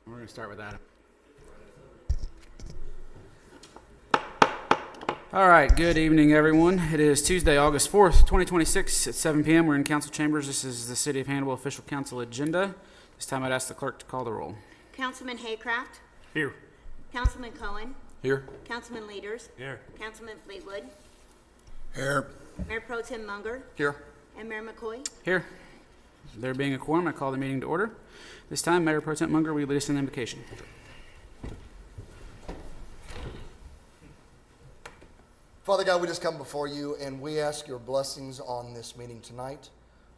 We're going to start with Adam. All right, good evening, everyone. It is Tuesday, August 4th, 2026 at 7 p.m. We're in council chambers. This is the City of Hannibal official council agenda. This time I'd ask the clerk to call the roll. Councilman Haycraft. Here. Councilman Cohen. Here. Councilman Leaders. Here. Councilman Fleetwood. Here. Mayor Pro Tem Munger. Here. And Mayor McCoy. Here. There being a quorum, I call the meeting to order. This time, Mayor Pro Tem Munger, will you lead us in the invocation? Father God, we just come before you and we ask your blessings on this meeting tonight.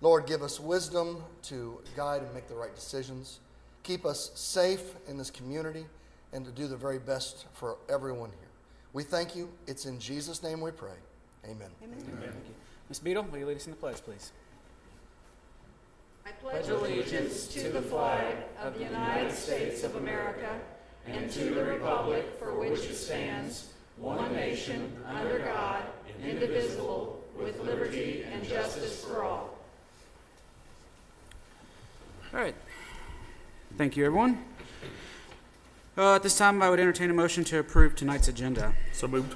Lord, give us wisdom to guide and make the right decisions. Keep us safe in this community and to do the very best for everyone here. We thank you. It's in Jesus' name we pray. Amen. Thank you. Ms. Beadle, will you lead us in the pledge, please? I pledge allegiance to the flag of the United States of America and to the republic for which it stands, one nation, under God, indivisible, with liberty and justice for all. All right. Thank you, everyone. At this time, I would entertain a motion to approve tonight's agenda. So moved.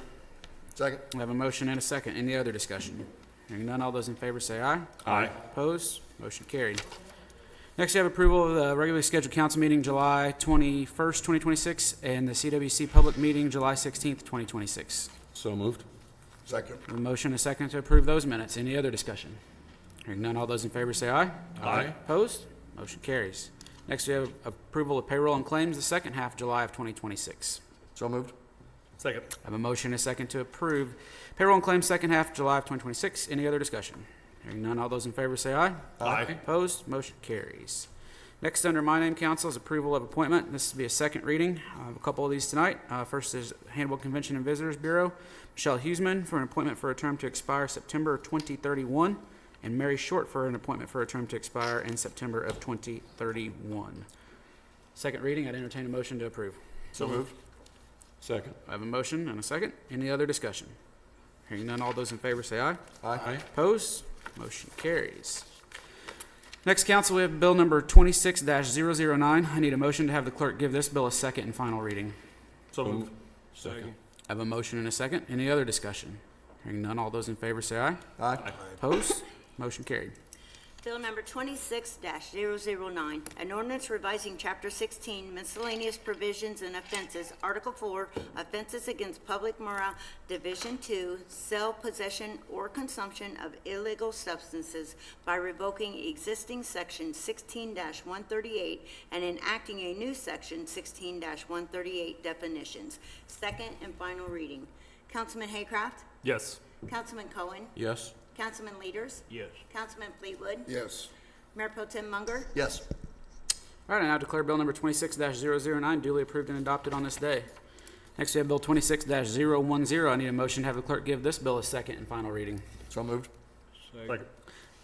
Second. I have a motion and a second. Any other discussion? Hearing none, all those in favor say aye. Aye. Opposed? Motion carried. Next, we have approval of the regularly scheduled council meeting July 21st, 2026, and the CWC public meeting July 16th, 2026. So moved. Second. A motion and a second to approve those minutes. Any other discussion? Hearing none, all those in favor say aye. Aye. Opposed? Motion carries. Next, we have approval of payroll and claims the second half July of 2026. So moved. Second. I have a motion and a second to approve payroll and claims second half July of 2026. Any other discussion? Hearing none, all those in favor say aye. Aye. Opposed? Motion carries. Next, under my name, council, is approval of appointment. This will be a second reading. I have a couple of these tonight. First is Hannibal Convention and Visitors Bureau, Michelle Huseman for an appointment for a term to expire September 2031, and Mary Short for an appointment for a term to expire in September of 2031. Second reading, I'd entertain a motion to approve. So moved. Second. I have a motion and a second. Any other discussion? Hearing none, all those in favor say aye. Aye. Opposed? Motion carries. Next, council, we have bill number 26-009. I need a motion to have the clerk give this bill a second and final reading. So moved. Second. I have a motion and a second. Any other discussion? Hearing none, all those in favor say aye. Aye. Opposed? Motion carried. Bill number 26-009, an ordinance revising Chapter 16 miscellaneous provisions and offenses, Article 4, offenses against public morale, Division 2, sale, possession, or consumption of illegal substances by revoking existing Section 16-138 and enacting a new Section 16-138 definitions. Second and final reading. Councilman Haycraft? Yes. Councilman Cohen? Yes. Councilman Leaders? Yes. Councilman Fleetwood? Yes. Mayor Pro Tem Munger? Yes. All right, I now declare bill number 26-009 duly approved and adopted on this day. Next, we have bill 26-010. I need a motion to have the clerk give this bill a second and final reading. So moved. Second.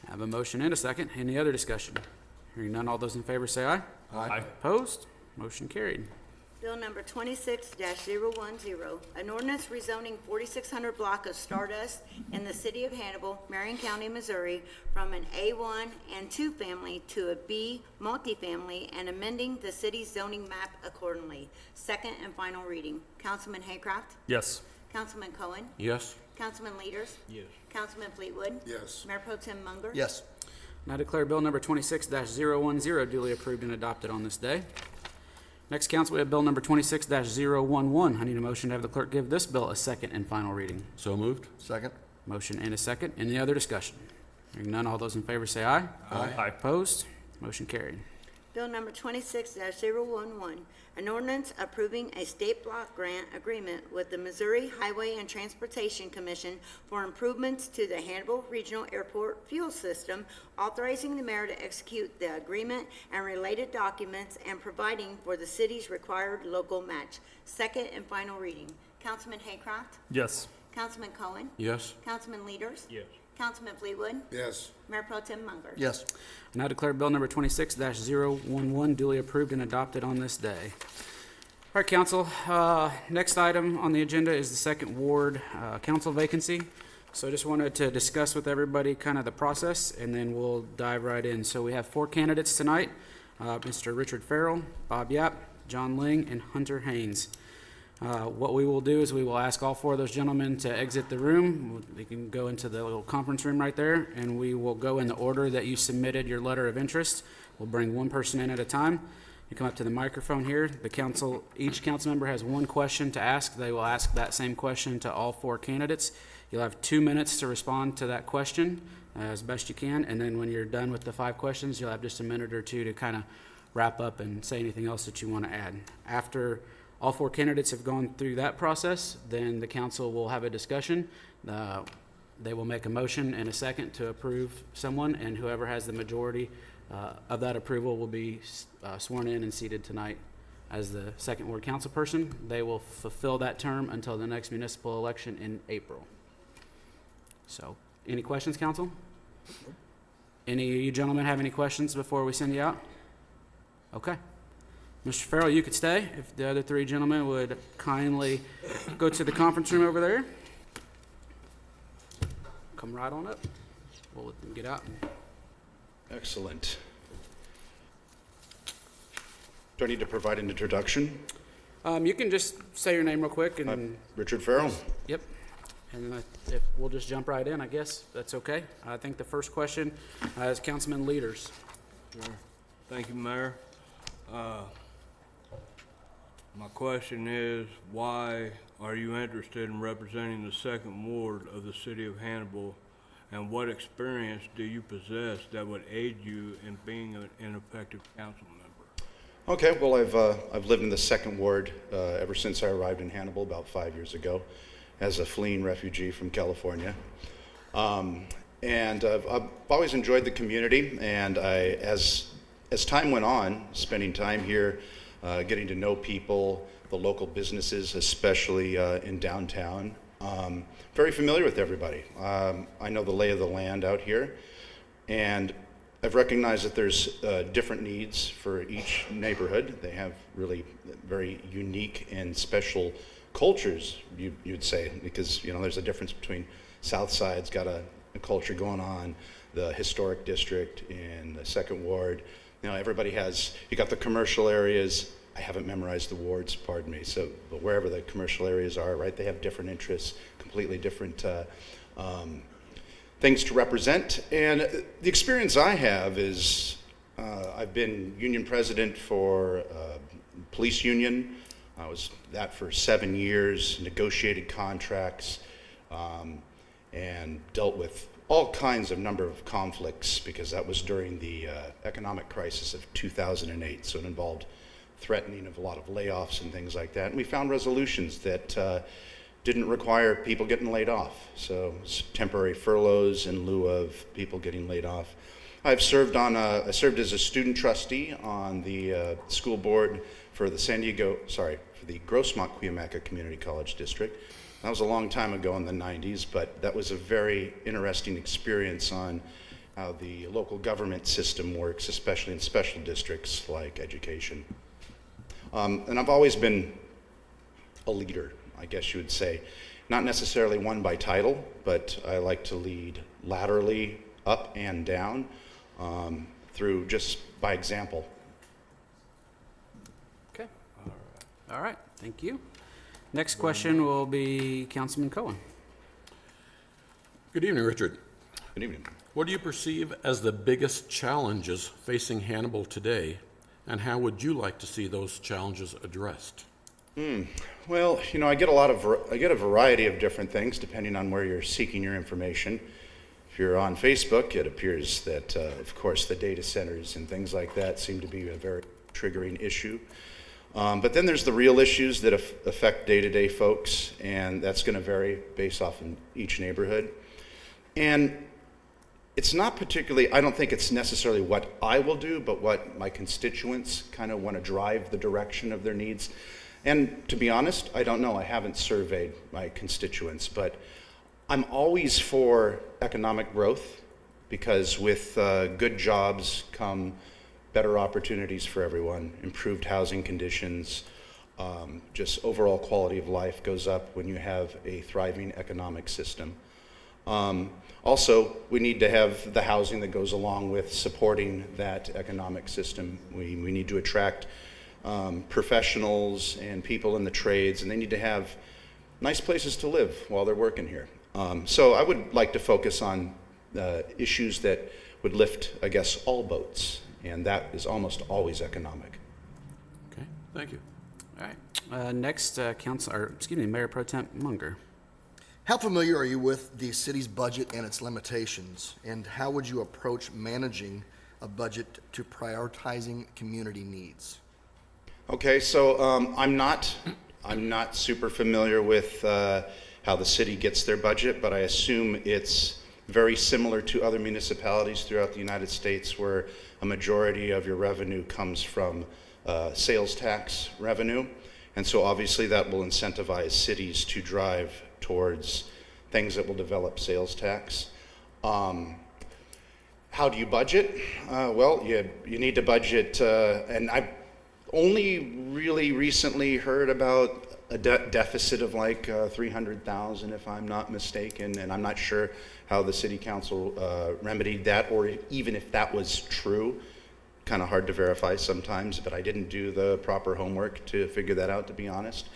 I have a motion and a second. Any other discussion? Hearing none, all those in favor say aye. Aye. Opposed? Motion carried. Bill number 26-010, an ordinance rezoning 4600 block of Stardust in the city of Hannibal, Marion County, Missouri, from an A1 and 2 family to a B multifamily and amending the city's zoning map accordingly. Second and final reading. Councilman Haycraft? Yes. Councilman Cohen? Yes. Councilman Leaders? Yes. Councilman Fleetwood? Yes. Mayor Pro Tem Munger? Yes. Now declare bill number 26-010 duly approved and adopted on this day. Next, council, we have bill number 26-011. I need a motion to have the clerk give this bill a second and final reading. So moved. Second. Motion and a second. Any other discussion? Hearing none, all those in favor say aye. Aye. Opposed? Motion carried. Bill number 26-011, an ordinance approving a state block grant agreement with the Missouri Highway and Transportation Commission for improvements to the Hannibal Regional Airport fuel system, authorizing the mayor to execute the agreement and related documents, and providing for the city's required local match. Second and final reading. Councilman Haycraft? Yes. Councilman Cohen? Yes. Councilman Leaders? Yes. Councilman Fleetwood? Yes. Mayor Pro Tem Munger? Yes. I now declare bill number 26-011 duly approved and adopted on this day. All right, council, next item on the agenda is the second ward council vacancy. So I just wanted to discuss with everybody kind of the process, and then we'll dive right in. So we have 4 candidates tonight. Mr. Richard Farrell, Bob Yap, John Ling, and Hunter Haynes. What we will do is we will ask all four of those gentlemen to exit the room. They can go into the little conference room right there, and we will go in the order that you submitted your letter of interest. We'll bring one person in at a time. You come up to the microphone here. Each council member has one question to ask. They will ask that same question to all four candidates. You'll have 2 minutes to respond to that question as best you can, and then when you're done with the 5 questions, you'll have just a minute or two to kind of wrap up and say anything else that you want to add. After all four candidates have gone through that process, then the council will have a discussion. They will make a motion and a second to approve someone, and whoever has the majority of that approval will be sworn in and seated tonight as the second ward council person. They will fulfill that term until the next municipal election in April. So, any questions, council? Any of you gentlemen have any questions before we send you out? Okay. Mr. Farrell, you could stay if the other 3 gentlemen would kindly go to the conference room over there. Come right on up. We'll let them get out. Excellent. Do I need to provide an introduction? You can just say your name real quick and, Richard Farrell. yep. And if we'll just jump right in, I guess. That's okay. I think the first question is Councilman Leaders. Sure. Thank you, Mayor. My question is, why are you interested in representing the second ward of the city of Hannibal, and what experience do you possess that would aid you in being an effective council member? Okay, well, I've lived in the second ward ever since I arrived in Hannibal about 5 years ago as a fleeing refugee from California. And I've always enjoyed the community, and as time went on, spending time here, getting to know people, the local businesses, especially in downtown, very familiar with everybody. I know the lay of the land out here, and I've recognized that there's different needs for each neighborhood. They have really very unique and special cultures, you'd say, because there's a difference between South Side's got a culture going on, the historic district in the second ward. Everybody has, you got the commercial areas. I haven't memorized the wards, pardon me. So, but wherever the commercial areas are, right, they have different interests, completely different things to represent. And the experience I have is I've been union president for police union. I was that for 7 years, negotiated contracts, and dealt with all kinds of number of conflicts, because that was during the economic crisis of 2008. So it involved threatening of a lot of layoffs and things like that. And we found resolutions that didn't require people getting laid off. So temporary furloughs in lieu of people getting laid off. I served as a student trustee on the school board for the for the Grossmont-Cuyamaca Community College District. That was a long time ago in the 90s, but that was a very interesting experience on how the local government system works, especially in special districts like education. And I've always been a leader, I guess you would say. Not necessarily one by title, but I like to lead laterally, up and down, through just by example. Okay. All right. Thank you. Next question will be Councilman Cohen. Good evening, Richard. Good evening. What do you perceive as the biggest challenges facing Hannibal today, and how would you like to see those challenges addressed? Well, I get a variety of different things depending on where you're seeking your information. If you're on Facebook, it appears that, of course, the data centers and things like that seem to be a very triggering issue. But then there's the real issues that affect day-to-day folks, and that's going to vary based off in each neighborhood. And it's not particularly, I don't think it's necessarily what I will do, but what my constituents kind of want to drive the direction of their needs. And to be honest, I don't know. I haven't surveyed my constituents, but I'm always for economic growth, because with good jobs come better opportunities for everyone, improved housing conditions, just overall quality of life goes up when you have a thriving economic system. Also, we need to have the housing that goes along with supporting that economic system. We need to attract professionals and people in the trades, and they need to have nice places to live while they're working here. So I would like to focus on issues that would lift, I guess, all boats, and that is almost always economic. Okay, thank you. All right. Next, Mayor Pro Temp Munger. How familiar are you with the city's budget and its limitations? And how would you approach managing a budget to prioritizing community needs? Okay, so I'm not super familiar with how the city gets their budget, but I assume it's very similar to other municipalities throughout the United States, where a majority of your revenue comes from sales tax revenue. And so obviously that will incentivize cities to drive towards things that will develop sales tax. How do you budget? Well, you need to budget, and I've only really recently heard about a deficit of like 300,000, if I'm not mistaken, and I'm not sure how the city council remedied that, or even if that was true. Kind of hard to verify sometimes, but I didn't do the proper homework to figure that out, to be honest.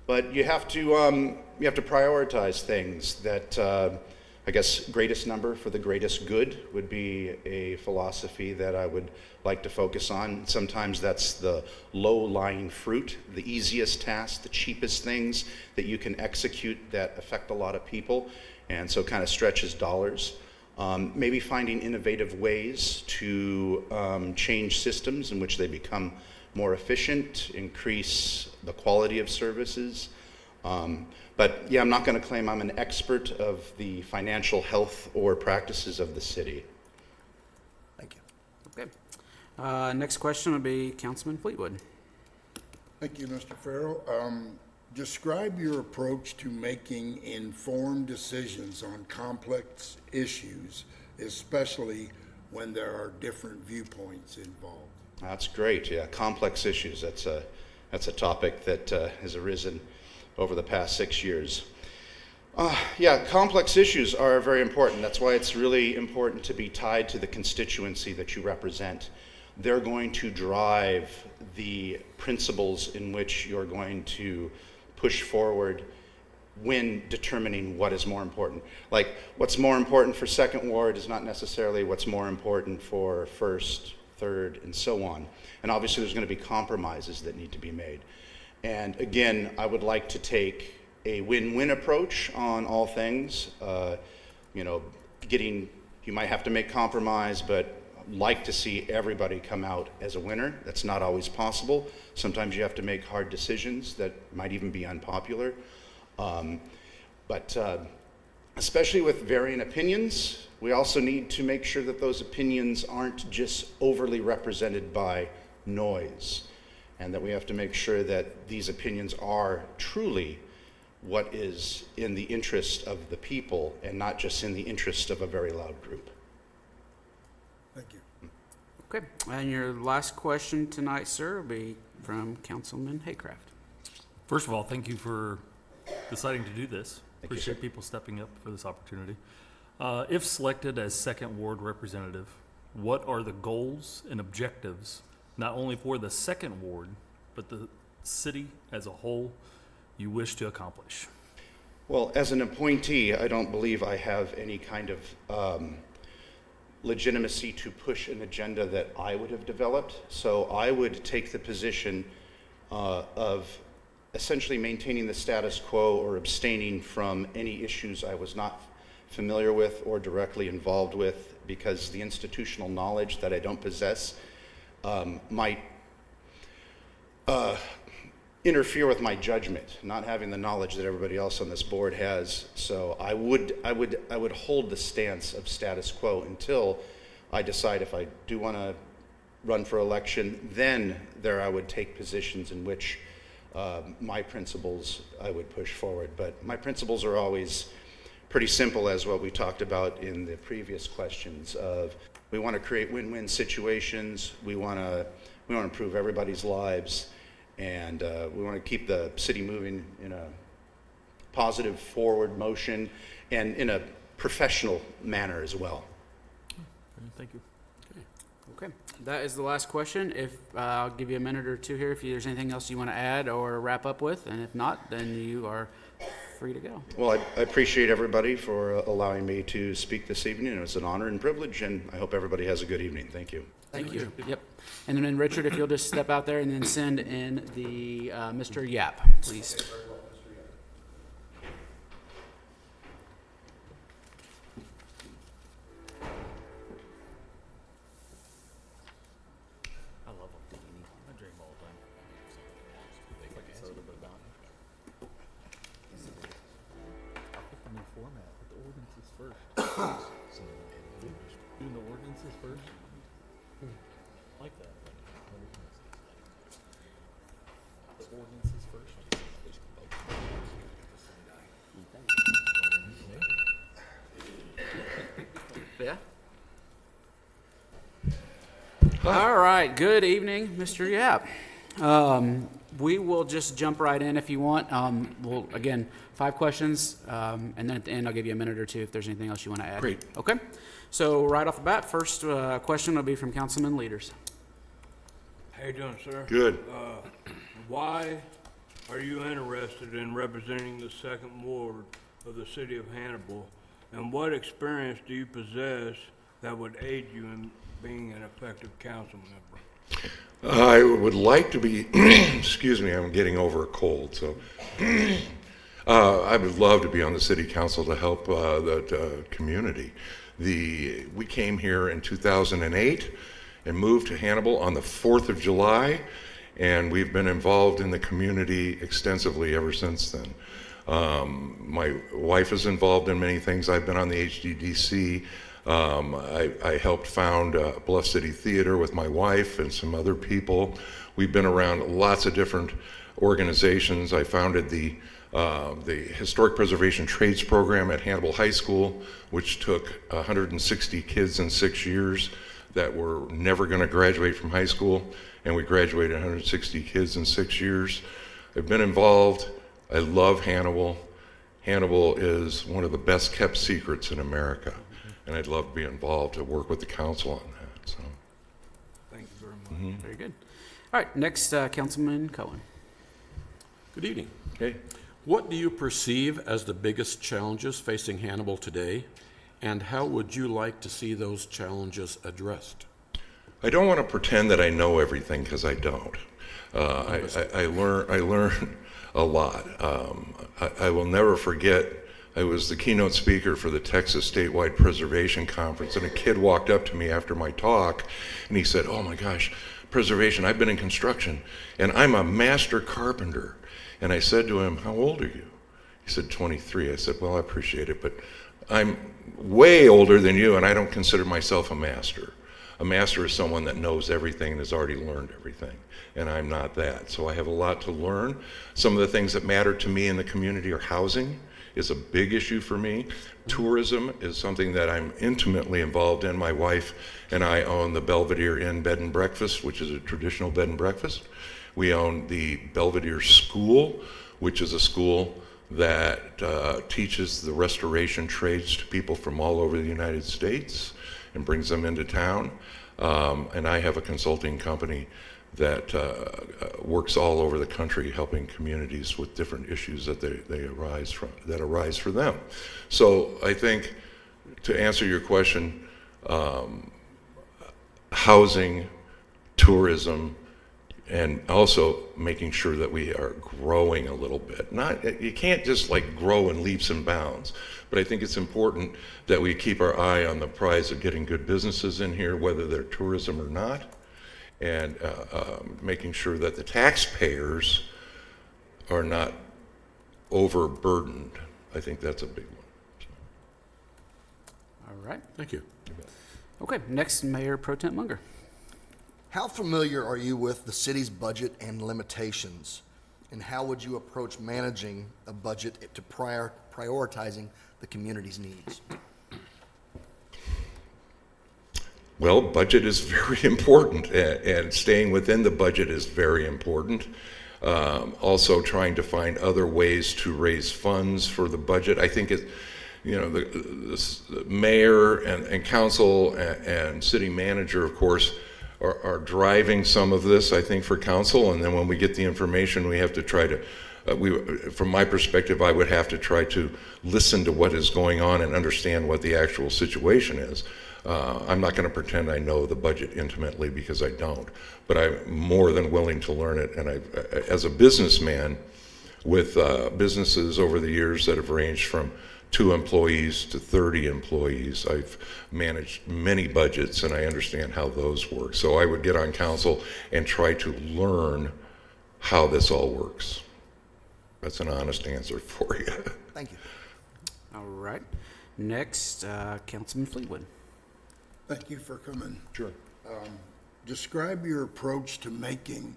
But you have to prioritize things that, I guess, greatest number for the greatest good would be a philosophy that I would like to focus on. Sometimes that's the low-lying fruit, the easiest task, the cheapest things that you can execute that affect a lot of people, and so kind of stretches dollars. Maybe finding innovative ways to change systems in which they become more efficient, increase the quality of services. But yeah, I'm not going to claim I'm an expert of the financial health or practices of the city. Thank you. Okay. Next question would be Councilman Fleetwood. Thank you, Mr. Farrell. Describe your approach to making informed decisions on complex issues, especially when there are different viewpoints involved. That's great. Yeah, complex issues. That's a topic that has arisen over the past 6 years. Yeah, complex issues are very important. That's why it's really important to be tied to the constituency that you represent. They're going to drive the principles in which you're going to push forward when determining what is more important. Like, what's more important for Second Ward is not necessarily what's more important for First, Third, and so on. And obviously there's going to be compromises that need to be made. And again, I would like to take a win-win approach on all things. You might have to make compromise, but like to see everybody come out as a winner. That's not always possible. Sometimes you have to make hard decisions that might even be unpopular. But especially with varying opinions, we also need to make sure that those opinions aren't just overly represented by noise, and that we have to make sure that these opinions are truly what is in the interest of the people and not just in the interest of a very loud group. Thank you. Okay. And your last question tonight, sir, will be from Councilman Haycraft. First of all, thank you for deciding to do this. Thank you, Appreciate sir. people stepping up for this opportunity. If selected as Second Ward representative, what are the goals and objectives, not only for the Second Ward, but the city as a whole, you wish to accomplish? Well, as an appointee, I don't believe I have any kind of legitimacy to push an agenda that I would have developed. So I would take the position of essentially maintaining the status quo or abstaining from any issues I was not familiar with or directly involved with, because the institutional knowledge that I don't possess might interfere with my judgment, not having the knowledge that everybody else on this board has. So I would hold the stance of status quo until I decide if I do want to run for election. Then I would take positions in which my principles I would push forward. But my principles are always pretty simple, as what we talked about in the previous questions of we want to create win-win situations, we want to improve everybody's lives, and we want to keep the city moving in a positive forward motion and in a professional manner as well. Thank you. Okay, that is the last question. If, I'll give you a minute or two here if there's anything else you want to add or wrap up with, and if not, then you are free to go. Well, I appreciate everybody for allowing me to speak this evening. It's an honor and privilege, and I hope everybody has a good evening. Thank you. Thank you. Yep. And then Richard, if you'll just step out there and then send in the Mr. Yap, please. I love them. I drink them all the time. Like soda, but not. I'll put them in format. Put the ordinances first. Doing the ordinances first. Like that. The ordinances first. Yeah. All right. Good evening, Mr. Yap. We will just jump right in if you want. We'll, again, 5 questions, and then at the end, I'll give you a minute or two if there's anything else you want to add. Great. Okay. So right off the bat, first question will be from Councilman Leaders. How you doing, sir? Good. Why are you interested in representing the second ward of the city of Hannibal? And what experience do you possess that would aid you in being an effective council member? I would like to be, excuse me, I'm getting over a cold, so I would love to be on the city council to help the community. We came here in 2008 and moved to Hannibal on the 4th of July, and we've been involved in the community extensively ever since then. My wife is involved in many things. I've been on the HDDC. I helped found Bluff City Theater with my wife and some other people. We've been around lots of different organizations. I founded the Historic Preservation Trades Program at Hannibal High School, which took 160 kids in 6 years that were never going to graduate from high school, and we graduated 160 kids in 6 years. I've been involved. I love Hannibal. Hannibal is one of the best kept secrets in America, and I'd love to be involved to work with the council on that. So, Thank you very much. Very good. All right. Next, Councilman Cohen. Good evening. Okay. What do you perceive as the biggest challenges facing Hannibal today, and how would you like to see those challenges addressed? I don't want to pretend that I know everything because I don't. I learn a lot. I will never forget, I was the keynote speaker for the Texas Statewide Preservation Conference, and a kid walked up to me after my talk, and he said, "Oh my gosh, preservation, I've been in construction, and I'm a master carpenter." And I said to him, "How old are you?" He said, 23. I said, "Well, I appreciate it, but I'm way older than you, and I don't consider myself a master. A master is someone that knows everything and has already learned everything, and I'm not that. So I have a lot to learn. Some of the things that matter to me in the community are housing is a big issue for me. Tourism is something that I'm intimately involved in. My wife and I own the Belvedere Inn Bed and Breakfast, which is a traditional bed and breakfast. We own the Belvedere School, which is a school that teaches the restoration trades to people from all over the United States and brings them into town. And I have a consulting company that works all over the country helping communities with different issues that arise for them. So I think, to answer your question, housing, tourism, and also making sure that we are growing a little bit. You can't just like grow in leaps and bounds, but I think it's important that we keep our eye on the prize of getting good businesses in here, whether they're tourism or not, and making sure that the taxpayers are not overburdened. I think that's a big one. All right. Thank you. Okay. Next, Mayor Pro Tem Munger. How familiar are you with the city's budget and limitations? And how would you approach managing a budget to prioritizing the community's needs? Well, budget is very important, and staying within the budget is very important. Also trying to find other ways to raise funds for the budget. I think the mayor and council and city manager, of course, are driving some of this, I think, for council. And then when we get the information, we have to try to, from my perspective, I would have to try to listen to what is going on and understand what the actual situation is. I'm not going to pretend I know the budget intimately, because I don't, but I'm more than willing to learn it. And as a businessman with businesses over the years that have ranged from 2 employees to 30 employees, I've managed many budgets, and I understand how those work. So I would get on council and try to learn how this all works. That's an honest answer for you. Thank you. All right. Next, Councilman Fleetwood. Thank you for coming. Sure. Describe your approach to making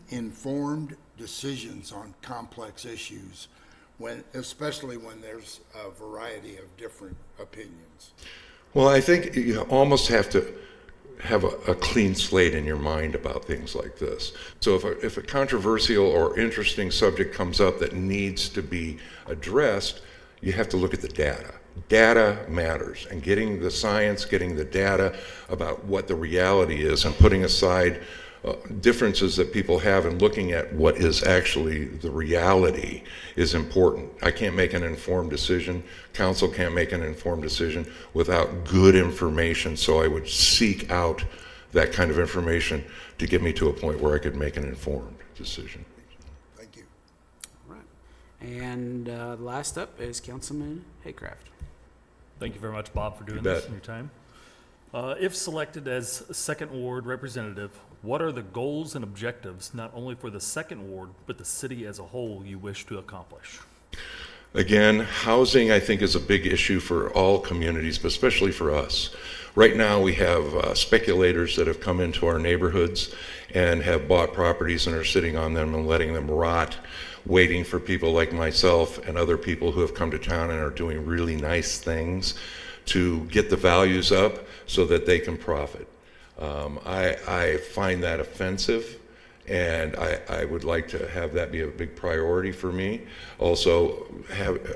informed decisions on complex issues, especially when there's a variety of different opinions. Well, I think you almost have to have a clean slate in your mind about things like this. So if a controversial or interesting subject comes up that needs to be addressed, you have to look at the data. Data matters, and getting the science, getting the data about what the reality is, and putting aside differences that people have and looking at what is actually the reality is important. I can't make an informed decision. Council can't make an informed decision without good information, so I would seek out that kind of information to get me to a point where I could make an informed decision. Thank you. All right. And last up is Councilman Haycraft. Thank you very much, Bob, for doing You this bet. in your time. If selected as Second Ward representative, what are the goals and objectives, not only for the Second Ward, but the city as a whole, you wish to accomplish? Again, housing, I think, is a big issue for all communities, but especially for us. Right now, we have speculators that have come into our neighborhoods and have bought properties and are sitting on them and letting them rot, waiting for people like myself and other people who have come to town and are doing really nice things to get the values up so that they can profit. I find that offensive, and I would like to have that be a big priority for me. Also,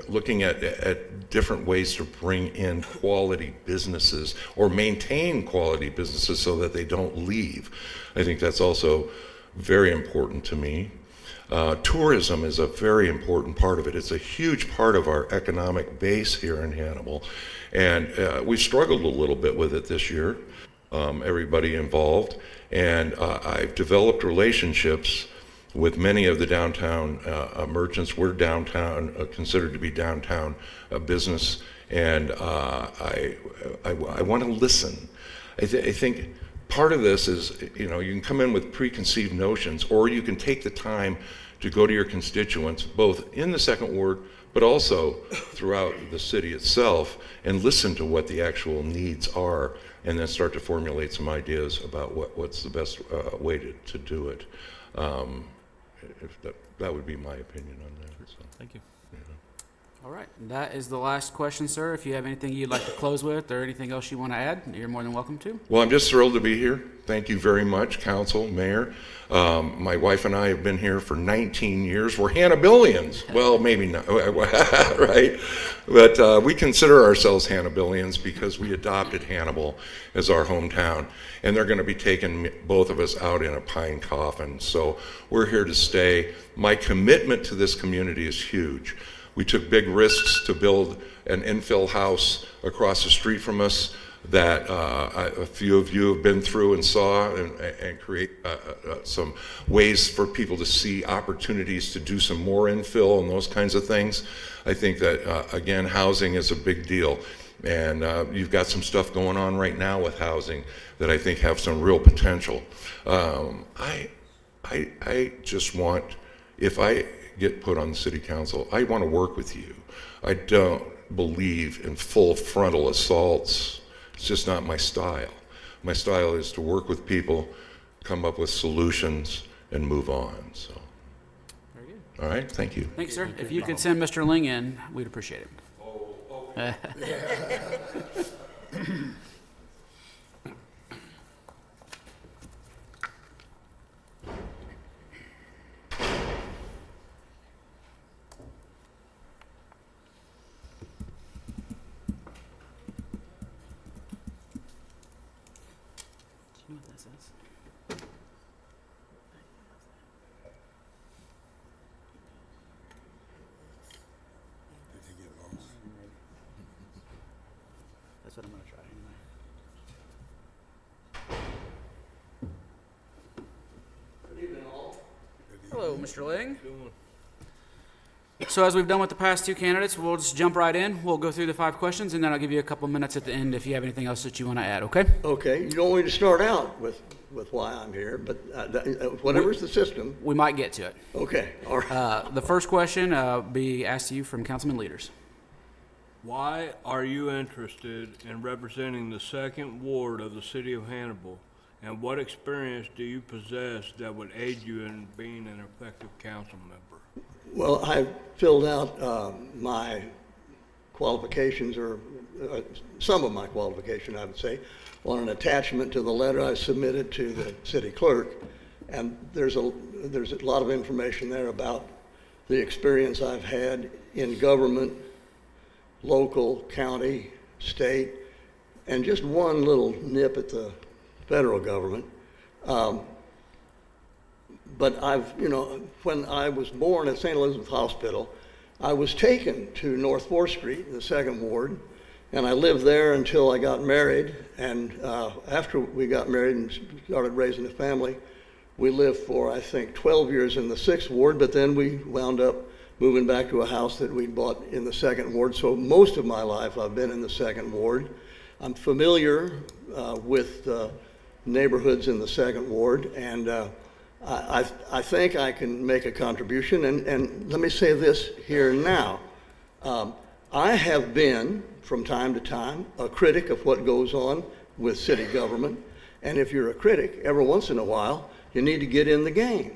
looking at different ways to bring in quality businesses or maintain quality businesses so that they don't leave. I think that's also very important to me. Tourism is a very important part of it. It's a huge part of our economic base here in Hannibal, and we've struggled a little bit with it this year, everybody involved, and I've developed relationships with many of the downtown merchants. We're downtown, considered to be downtown business, and I want to listen. I think part of this is, you can come in with preconceived notions, or you can take the time to go to your constituents, both in the Second Ward, but also throughout the city itself, and listen to what the actual needs are, and then start to formulate some ideas about what's the best way to do it. If that would be my opinion on that. So. Thank you. All right. That is the last question, sir. If you have anything you'd like to close with or anything else you want to add, you're more than welcome to. Well, I'm just thrilled to be here. Thank you very much, Council, Mayor. My wife and I have been here for 19 years. We're Hanniballians. Well, maybe not, right? But we consider ourselves Hanniballians because we adopted Hannibal as our hometown. And they're going to be taking both of us out in a pine coffin. So we're here to stay. My commitment to this community is huge. We took big risks to build an infill house across the street from us that a few of you have been through and saw, and create some ways for people to see opportunities to do some more infill and those kinds of things. I think that, again, housing is a big deal. And you've got some stuff going on right now with housing that I think have some real potential. I just want, if I get put on the city council, I want to work with you. I don't believe in full frontal assaults. It's just not my style. My style is to work with people, come up with solutions, and move on. So, Very good. all right, thank you. Thanks, sir. If you could send Mr. Ling in, we'd appreciate it. but I'm gonna try anyway. Hello, Mr. Ling. So as we've done with the past two candidates, we'll just jump right in. We'll go through the 5 questions, and then I'll give you a couple minutes at the end if you have anything else that you want to add, okay? Okay, you don't want me to start out with why I'm here, but whatever's the system. We might get to it. Okay, all right. The first question be asked to you from councilman leaders. Why are you interested in representing the second ward of the city of Hannibal? And what experience do you possess that would aid you in being an effective council member? Well, I filled out my qualifications, or some of my qualification, I would say, on an attachment to the letter I submitted to the city clerk. And there's a lot of information there about the experience I've had in government, local, county, state, and just one little nip at the federal government. But when I was born at St. Elizabeth Hospital, I was taken to North 4th Street, the second ward, and I lived there until I got married. And after we got married and started raising a family, we lived for, I think, 12 years in the 6th ward, but then we wound up moving back to a house that we bought in the 2nd ward. So most of my life I've been in the 2nd ward. I'm familiar with neighborhoods in the 2nd ward, and I think I can make a contribution. And let me say this here now. I have been, from time to time, a critic of what goes on with city government. And if you're a critic, every once in a while, you need to get in the game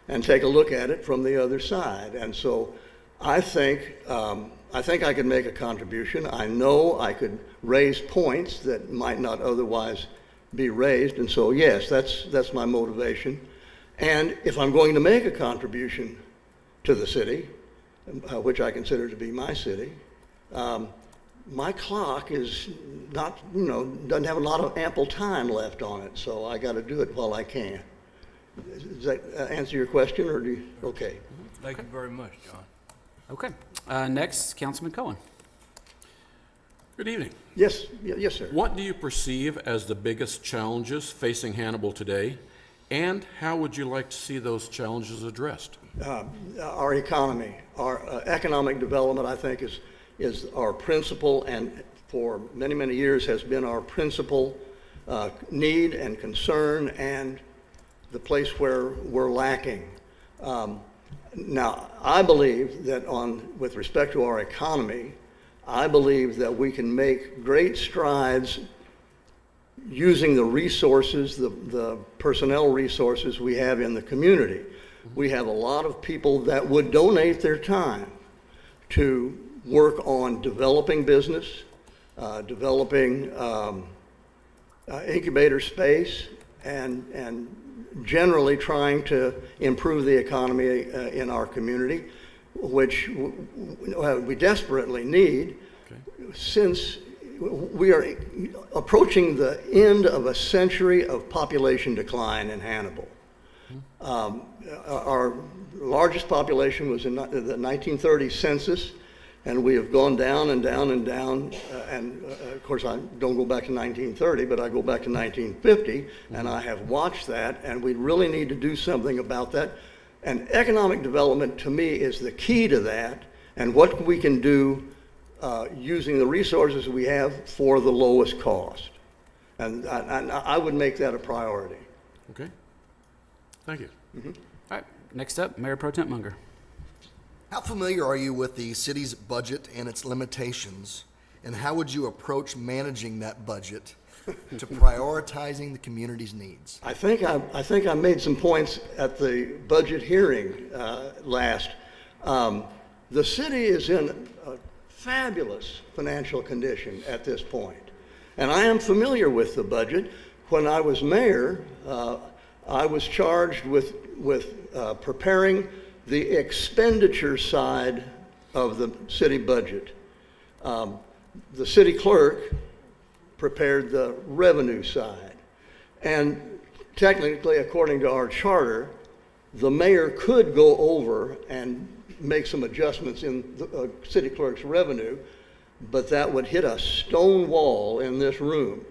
and take a look at it from the other side. And so I think I could make a contribution. I know I could raise points that might not otherwise be raised. And so, yes, that's my motivation. And if I'm going to make a contribution to the city, which I consider to be my city, my clock is not, doesn't have a lot of ample time left on it. So I got to do it while I can. Does that answer your question, or do you? Okay. Thank you very much, John. Okay. Next, Councilman Cohen. Good evening. Yes, sir. What do you perceive as the biggest challenges facing Hannibal today, and how would you like to see those challenges addressed? Our economy, our economic development, I think, is our principal, and for many, many years has been our principal need and concern, and the place where we're lacking. Now, I believe that with respect to our economy, I believe that we can make great strides using the resources, the personnel resources we have in the community. We have a lot of people that would donate their time to work on developing business, developing incubator space, and generally trying to improve the economy in our community, which we desperately need. Okay. Since we are approaching the end of a century of population decline in Hannibal. Our largest population was in the 1930 census, and we have gone down and down and down. Of course, I don't go back to 1930, but I go back to 1950, and I have watched that, and we really need to do something about that. And economic development, to me, is the key to that, and what we can do using the resources we have for the lowest cost. And I would make that a priority. Okay. Thank you. All right. Next up, Mayor Pro Tem Munger. How familiar are you with the city's budget and its limitations, and how would you approach managing that budget to prioritizing the community's needs? I think I made some points at the budget hearing last. The city is in a fabulous financial condition at this point, and I am familiar with the budget. When I was mayor, I was charged with preparing the expenditure side of the city budget. The city clerk prepared the revenue side. And technically, according to our charter, the mayor could go over and make some adjustments in the city clerk's revenue, but that would hit a stone wall in this room.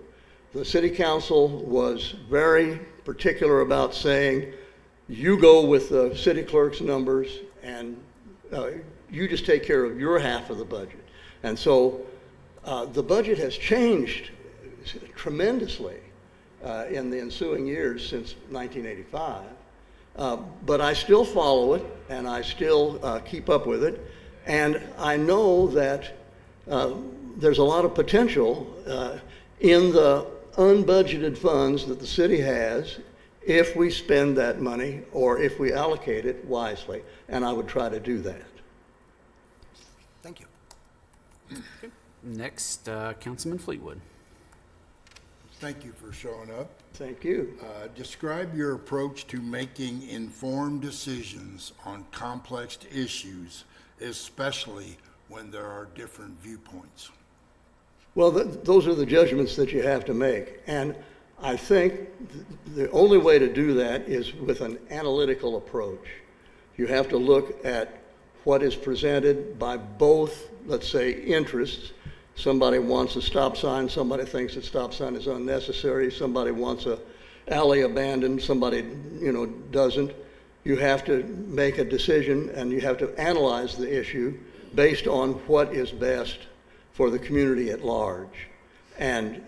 The city council was very particular about saying, you go with the city clerk's numbers and you just take care of your half of the budget. And so the budget has changed tremendously in the ensuing years since 1985. But I still follow it, and I still keep up with it. And I know that there's a lot of potential in the unbudgeted funds that the city has if we spend that money or if we allocate it wisely. And I would try to do that. Thank you. Next, Councilman Fleetwood. Thank you for showing up. Thank you. Describe your approach to making informed decisions on complex issues, especially when there are different viewpoints. Well, those are the judgments that you have to make. And I think the only way to do that is with an analytical approach. You have to look at what is presented by both, let's say, interests. Somebody wants a stop sign, somebody thinks a stop sign is unnecessary, somebody wants a alley abandoned, somebody, doesn't. You have to make a decision and you have to analyze the issue based on what is best for the community at large. And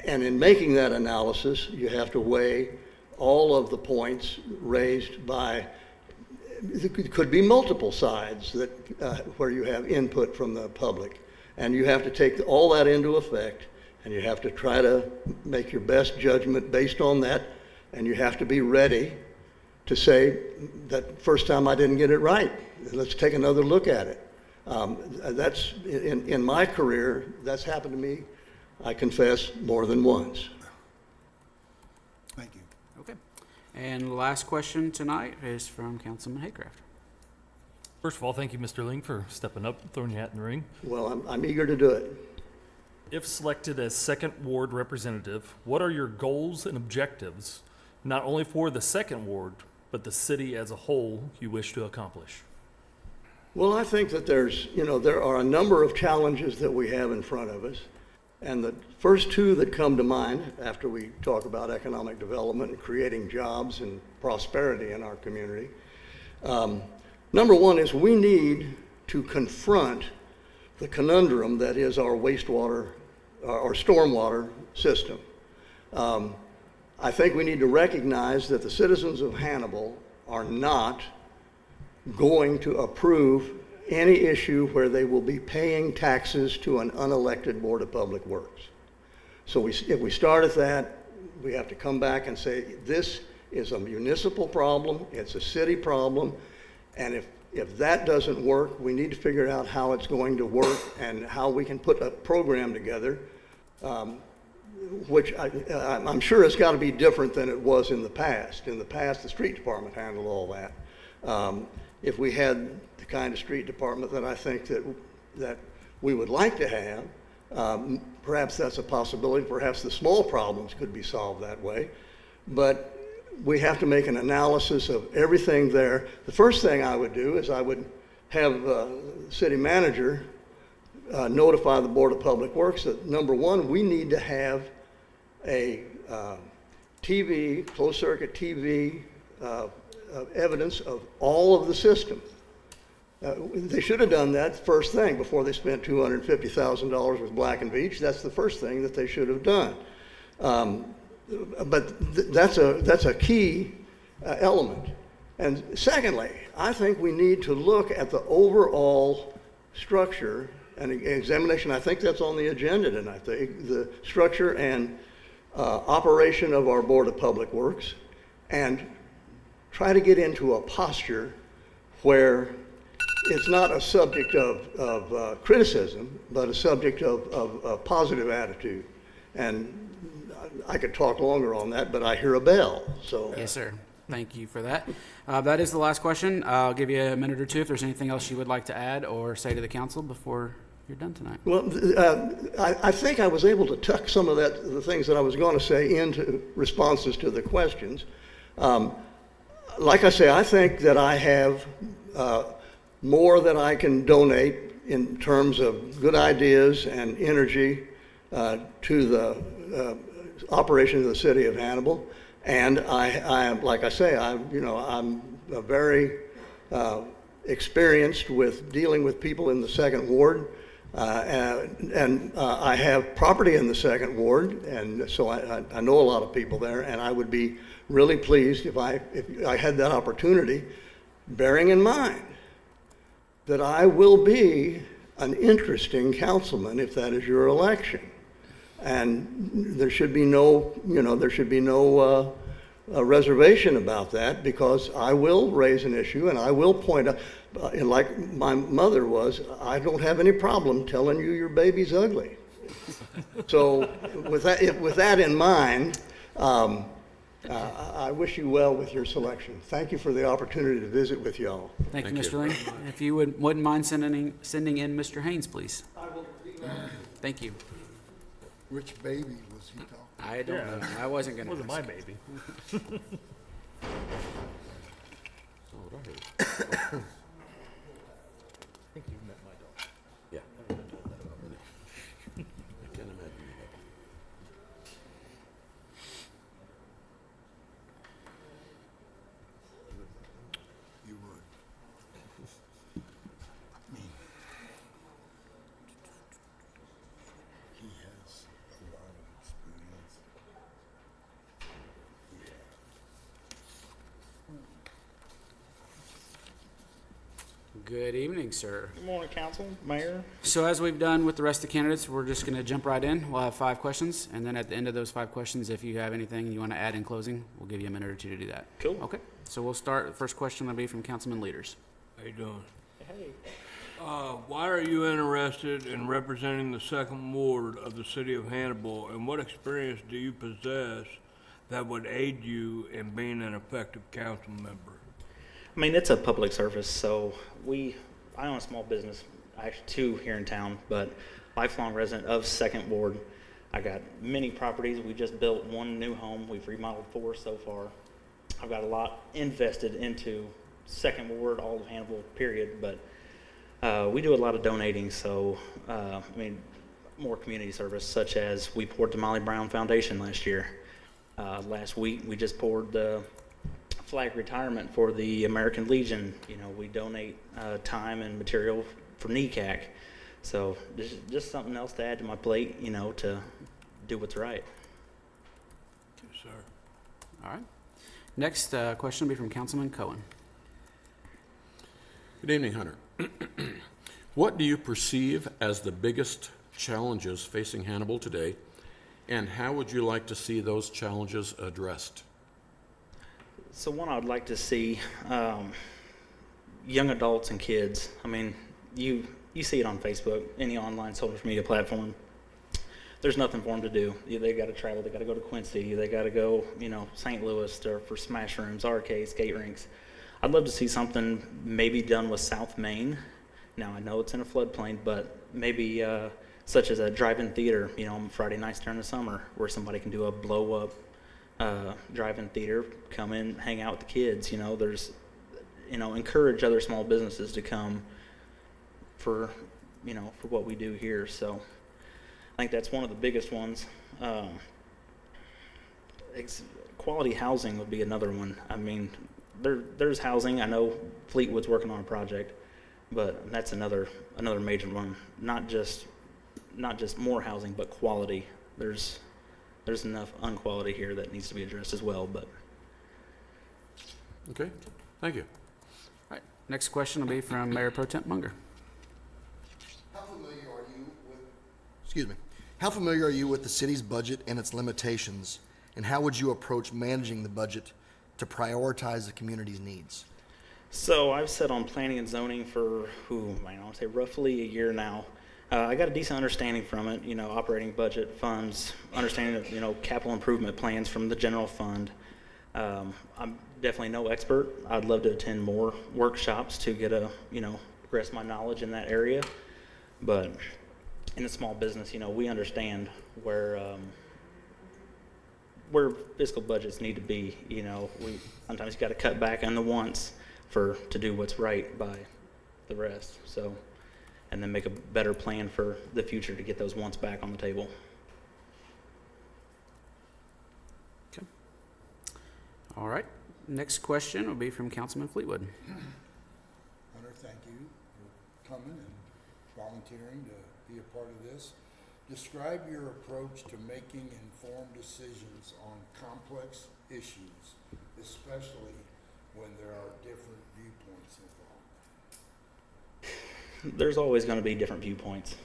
in making that analysis, you have to weigh all of the points raised by, it could be multiple sides that where you have input from the public. And you have to take all that into effect, and you have to try to make your best judgment based on that, and you have to be ready to say, that first time I didn't get it right, let's take another look at it. That's, in my career, that's happened to me, I confess, more than once. Thank you. Okay. And the last question tonight is from Councilman Haycraft. First of all, thank you, Mr. Ling, for stepping up, throwing your hat in the ring. Well, I'm eager to do it. If selected as second ward representative, what are your goals and objectives, not only for the second ward, but the city as a whole you wish to accomplish? Well, I think that there are a number of challenges that we have in front of us. And the first two that come to mind after we talk about economic development and creating jobs and prosperity in our community, number one is we need to confront the conundrum that is our wastewater, our stormwater system. I think we need to recognize that the citizens of Hannibal are not going to approve any issue where they will be paying taxes to an unelected Board of Public Works. So if we start at that, we have to come back and say, this is a municipal problem, it's a city problem, and if that doesn't work, we need to figure out how it's going to work and how we can put a program together, which I'm sure it's got to be different than it was in the past. In the past, the street department handled all that. If we had the kind of street department that I think that we would like to have, perhaps that's a possibility. Perhaps the small problems could be solved that way. But we have to make an analysis of everything there. The first thing I would do is I would have the city manager notify the Board of Public Works that, number one, we need to have a TV, closed circuit TV evidence of all of the system. They should have done that first thing before they spent $250,000 with Black & Veatch. That's the first thing that they should have done. But that's a key element. And secondly, I think we need to look at the overall structure and examination. I think that's on the agenda tonight, the structure and operation of our Board of Public Works, and try to get into a posture where it's not a subject of criticism, but a subject of positive attitude. And I could talk longer on that, but I hear a bell, so. Yes, sir. Thank you for that. That is the last question. I'll give you a minute or two if there's anything else you would like to add or say to the council before you're done tonight. Well, I think I was able to tuck some of the things that I was going to say into responses to the questions. Like I say, I think that I have more that I can donate in terms of good ideas and energy to the operation of the city of Hannibal. And I am, like I say, I'm very experienced with dealing with people in the Second Ward. And I have property in the Second Ward, and so I know a lot of people there, and I would be really pleased if I had that opportunity, bearing in mind that I will be an interesting councilman if that is your election. And there should be no, reservation about that, because I will raise an issue and I will point out, and like my mother was, I don't have any problem telling you your baby's ugly. So with that in mind, I wish you well with your selection. Thank you for the opportunity to visit with y'all. Thank you, Mr. Ling. If you wouldn't mind sending in Mr. Haynes, please. I will be Thank you. Which baby was he talking? I don't know. I wasn't going to Wasn't my baby. Yeah. I can't imagine. You would. He has a lot of experience. Good evening, sir. Good morning, council, mayor. So as we've done with the rest of the candidates, we're just going to jump right in. We'll have 5 questions, and then at the end of those 5 questions, if you have anything you want to add in closing, we'll give you a minute or 2 to do that. Cool. Okay, so we'll start. The first question will be from Councilman Leaders. How you doing? Hey. Why are you interested in representing the Second Ward of the city of Hannibal, and what experience do you possess that would aid you in being an effective council member? I mean, it's a public service, so I own a small business, actually 2 here in town, but lifelong resident of Second Ward. I got many properties. We just built 1 new home. We've remodeled 4 so far. I've got a lot invested into Second Ward, all of Hannibal, period, but we do a lot of donating, so, more community service, such as we poured the Molly Brown Foundation last year. Last week, we just poured the flag retirement for the American Legion. We donate time and material for NECAC. So just something else to add to my plate, to do what's right. Yes, sir. All right. Next question will be from Councilman Cohen. Good evening, Hunter. What do you perceive as the biggest challenges facing Hannibal today, and how would you like to see those challenges addressed? So one I'd like to see, young adults and kids. I mean, you see it on Facebook, any online social media platform. There's nothing for them to do. They got to travel. They got to go to Quincy. They got to go, St. Louis for smash rooms, arcades, skate rinks. I'd love to see something maybe done with South Main. Now I know it's in a floodplain, but maybe such as a drive-in theater, on Friday nights during the summer, where somebody can do a blow-up drive-in theater, come in, hang out with the kids. There's, encourage other small businesses to come for what we do here. So I think that's one of the biggest ones. Quality housing would be another one. I mean, there's housing. I know Fleetwood's working on a project, but that's another major one. Not just more housing, but quality. There's enough unquality here that needs to be addressed as well. But Okay, thank you. All right. Next question will be from Mayor Pro Tem Munger. How familiar are you with the city's budget and its limitations, and how would you approach managing the budget to prioritize the community's needs? so I've sat on planning and zoning for, I want to say roughly a year now. I got a decent understanding from it, operating budget, funds, understanding of, capital improvement plans from the general fund. I'm definitely no expert. I'd love to attend more workshops to get progress my knowledge in that area. But in a small business, we understand where fiscal budgets need to be. We sometimes got to cut back on the wants to do what's right by the rest. So and then make a better plan for the future to get those wants back on the table. Okay. All right. Next question will be from Councilman Fleetwood. Hunter, thank you for coming and volunteering to be a part of this. Describe your approach to making informed decisions on complex issues, especially when there are different viewpoints involved. There's always going to be different viewpoints,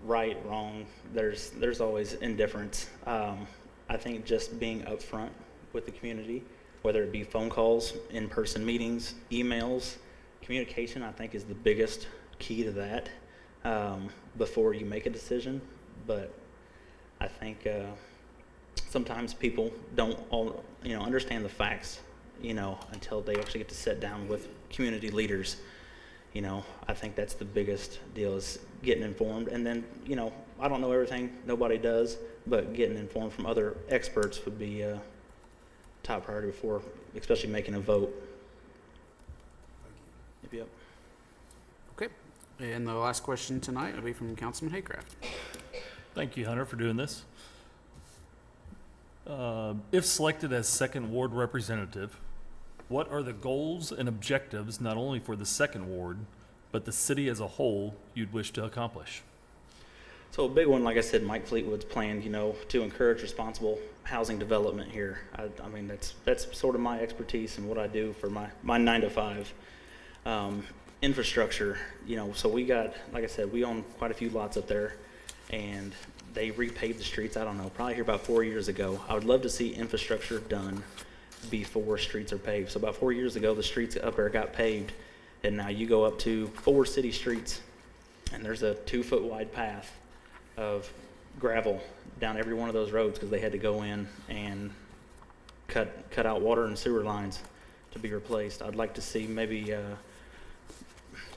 right, wrong. There's always indifference. I think just being upfront with the community, whether it be phone calls, in-person meetings, emails, communication, I think is the biggest key to that before you make a decision. But I think sometimes people don't all, understand the facts, until they actually get to sit down with community leaders. I think that's the biggest deal, is getting informed. And then, I don't know everything, nobody does, but getting informed from other experts would be a top priority before, especially making a vote. Yep. Okay. And the last question tonight will be from Councilman Haycraft. Thank you, Hunter, for doing this. If selected as second ward representative, what are the goals and objectives, not only for the second ward, but the city as a whole, you'd wish to accomplish? So a big one, like I said, Mike Fleetwood's plan, to encourage responsible housing development here. I mean, that's sort of my expertise and what I do for my 9 to 5. Infrastructure, so we got, like I said, we own quite a few lots up there, and they repaved the streets, I don't know, probably here about 4 years ago. I would love to see infrastructure done before streets are paved. So about 4 years ago, the streets up there got paved, and now you go up to 4 city streets, and there's a 2-foot wide path of gravel down every one of those roads because they had to go in and cut out water and sewer lines to be replaced. I'd like to see maybe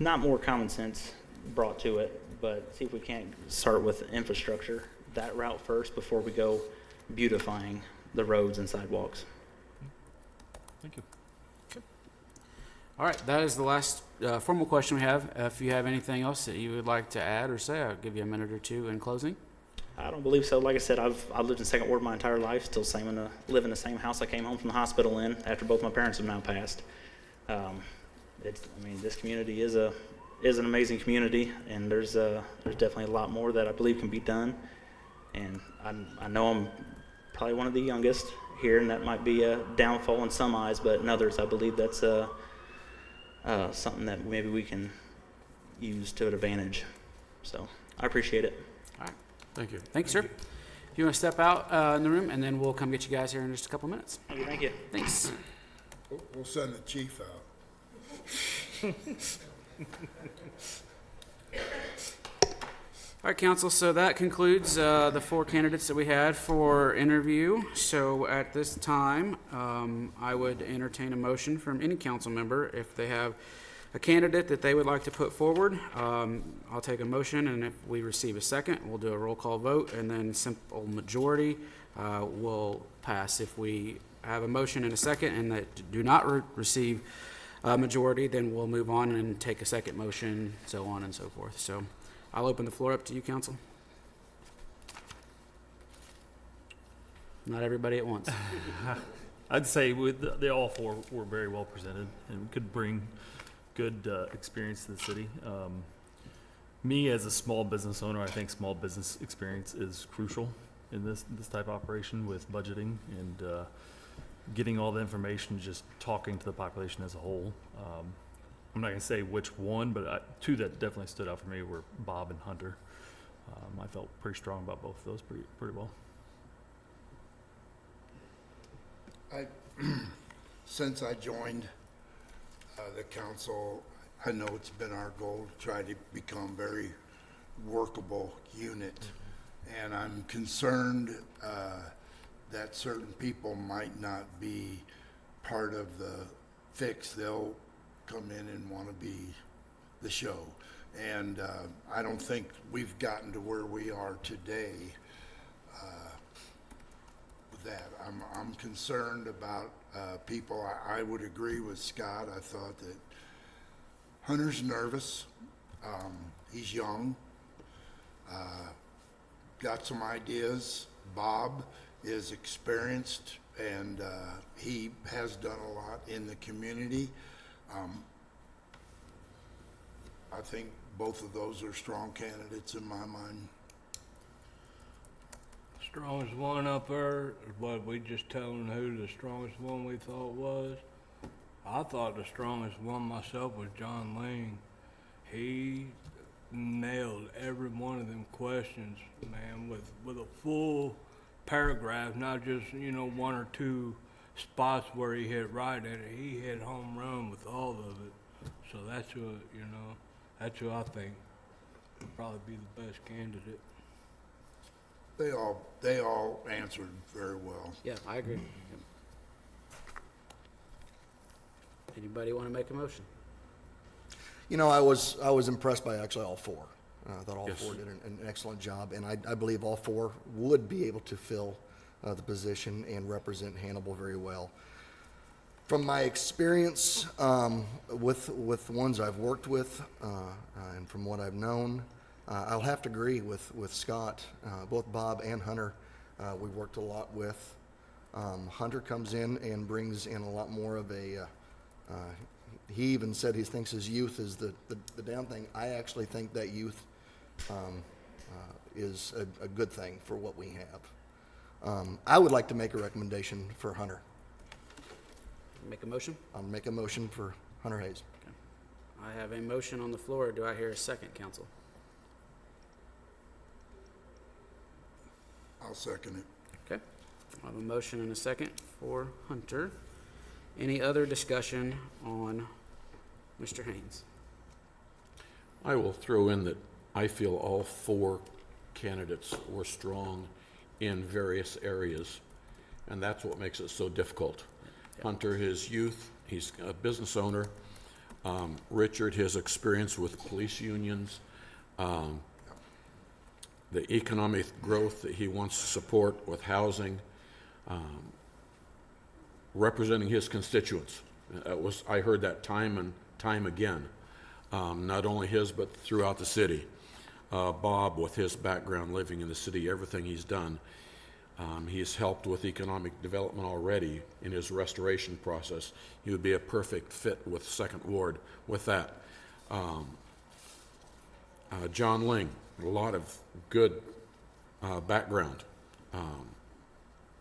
not more common sense brought to it, but see if we can't start with infrastructure, that route first before we go beautifying the roads and sidewalks. Thank you. All right, that is the last formal question we have. If you have anything else that you would like to add or say, I'll give you a minute or two in closing. I don't believe so. Like I said, I've lived in Second Ward my entire life, still live in the same house I came home from the hospital in after both my parents have now passed. This community is an amazing community, and there's definitely a lot more that I believe can be done. And I know I'm probably one of the youngest here, and that might be a downfall in some eyes, but in others, I believe that's something that maybe we can use to an advantage. So I appreciate it. All right. Thank you. Thank you, sir. If you want to step out in the room, and then we'll come get you guys here in just a couple minutes. Thank you. Thanks. We'll send the chief out. All right, council, so that concludes the 4 candidates that we had for interview. So at this time, I would entertain a motion from any council member if they have a candidate that they would like to put forward. I'll take a motion, and if we receive a second, we'll do a roll call vote, and then simple majority will pass. If we have a motion and a second and that do not receive a majority, then we'll move on and take a second motion, so on and so forth. So I'll open the floor up to you, council. Not everybody at once. I'd say they all 4 were very well presented and could bring good experience to the city. Me as a small business owner, I think small business experience is crucial in this type of operation with budgeting and getting all the information, just talking to the population as a whole. I'm not going to say which one, but 2 that definitely stood out for me were Bob and Hunter. I felt pretty strong about both of those pretty well. Since I joined the council, I know it's been our goal to try to become very workable unit. And I'm concerned that certain people might not be part of the fix. They'll come in and want to be the show. And I don't think we've gotten to where we are today with that. I'm concerned about people. I would agree with Scott. I thought that Hunter's nervous. He's young, got some ideas. Bob is experienced, and he has done a lot in the community. I think both of those are strong candidates in my mind. Strongest one up there, what, we just telling who the strongest one we thought was? I thought the strongest one myself was John Ling. He nailed every one of them questions, man, with a full paragraph, not just, you know, one or two spots where he hit right at it. He hit home run with all of it. So that's who, you know, that's who I think would probably be the best candidate. They all answered very well. Yeah, I agree. Anybody want to make a motion? You know, I was impressed by actually all four. I thought all Yes. four did an excellent job, and I believe all four would be able to fill the position and represent Hannibal very well. From my experience with the ones I've worked with and from what I've known, I'll have to agree with Scott. Both Bob and Hunter, we worked a lot with. Hunter comes in and brings in a lot more of a, he even said he thinks his youth is the down thing. I actually think that youth is a good thing for what we have. I would like to make a recommendation for Hunter. Make a motion? I'll make a motion for Hunter Hayes. I have a motion on the floor. Do I hear a second, council? I'll second it. Okay. I have a motion and a second for Hunter. Any other discussion on Mr. Haynes? I will throw in that I feel all four candidates were strong in various areas, and that's what makes it so difficult. Hunter, his youth, he's a business owner. Richard, his experience with police unions, the economic growth that he wants to support with housing, representing his constituents. I heard that time and time again, not only his, but throughout the city. Bob, with his background living in the city, everything he's done, he's helped with economic development already in his restoration process. He would be a perfect fit with Second Ward with that. John Ling, a lot of good background.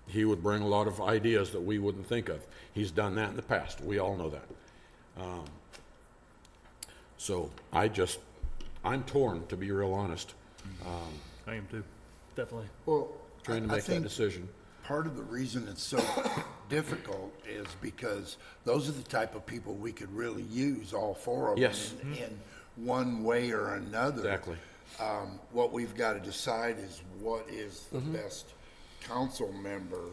He would bring a lot of ideas that we wouldn't think of. He's done that in the past. We all know that. So I'm torn, to be real honest, I am too, definitely. Well, trying to I make that think decision. part of the reason it's so difficult is because those are the type of people we could really use, all four of them, Yes. in one way or another. Exactly. What we've got to decide is what is the best council member,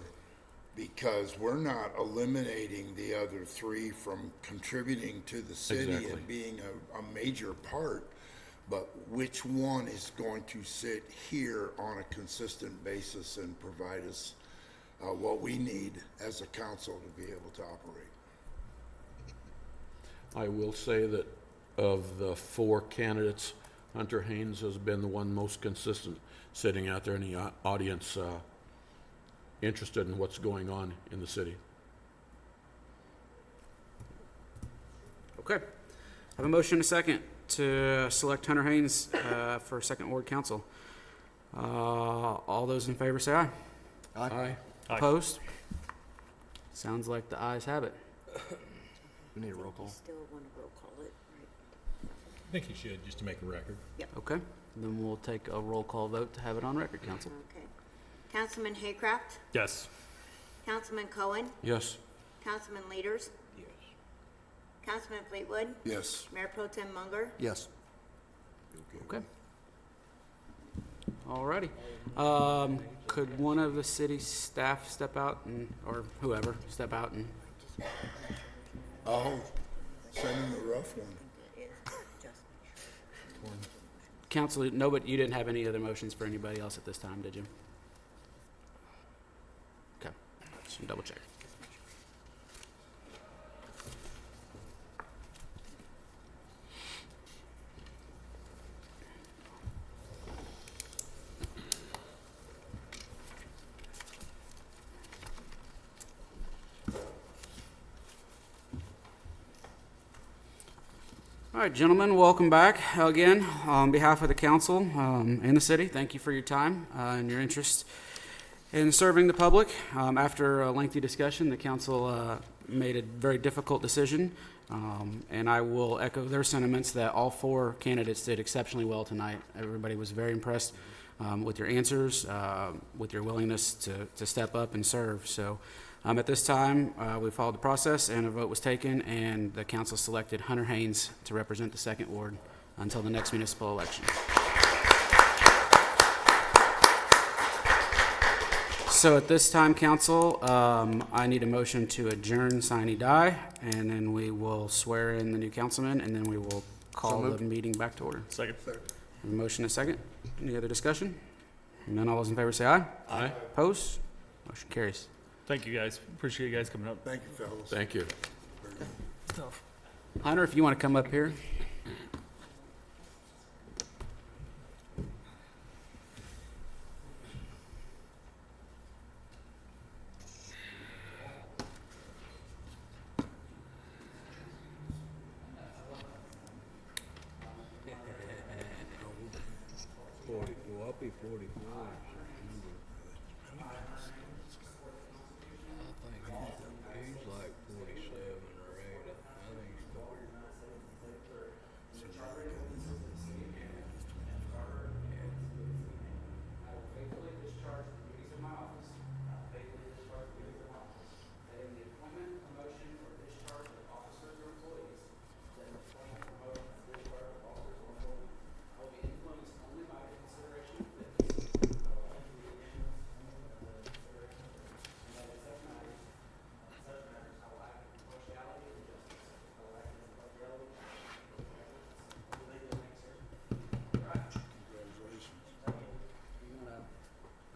because we're not eliminating the other three from contributing to the city Exactly. and being a major part, but which one is going to sit here on a consistent basis and provide us what we need as a council to be able to operate. I will say that of the four candidates, Hunter Haynes has been the one most consistent, sitting out there in the audience, interested in what's going on in the city. Okay. I have a motion and a second to select Hunter Haynes for Second Ward Council. All those in favor say aye. Aye. Aye. Opposed? Sounds like the ayes have it. We need a roll call. Still want to roll call it, right? I think you should, just to make a record. Okay. Then we'll take a roll call vote to have it on record, council. Okay. Councilman Haycraft, Yes. Councilman Cohen, Yes. Councilman Leaders, Yes. Councilman Fleetwood, Yes. Mayor Pro Tem Munger. Yes. Okay. Alrighty. Could one of the city staff step out or whoever, step out and, Oh, send him the rough one. council, no, but you didn't have any other motions for anybody else at this time, did you? Okay, just double check. All right, gentlemen, welcome back again. On behalf of the council and the city, thank you for your time and your interest in serving the public. After a lengthy discussion, the council made a very difficult decision, and I will echo their sentiments that all 4 candidates did exceptionally well tonight. Everybody was very impressed with your answers, with your willingness to step up and serve. So at this time, we followed the process, and a vote was taken, and the council selected Hunter Haynes to represent the 2nd Ward until the next municipal election. So at this time, council, I need a motion to adjourn, sine die, and then we will swear in the new councilman, and then we will call the meeting back to order. Second. A motion and a second. Any other discussion? None. All those in favor say aye. Aye. Opposed? Motion carries. Thank you, guys. Appreciate you guys coming up. Thank you, fellas. Thank you. Tough. Hunter, if you want to come up here. Well, I'll be 44. He's like 47 or 8. I think he's 40.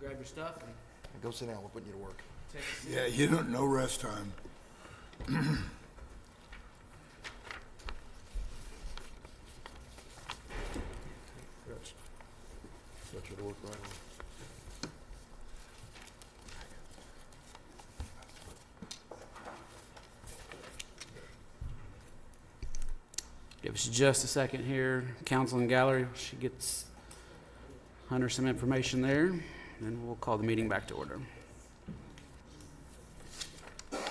Grab your stuff and Go sit down. We're putting you to work. take a seat. Yeah, you don't, no rest time. Set you to work right on. Give us just a second here. Council and gallery, she gets Hunter some information there, and we'll call the meeting back to order. Before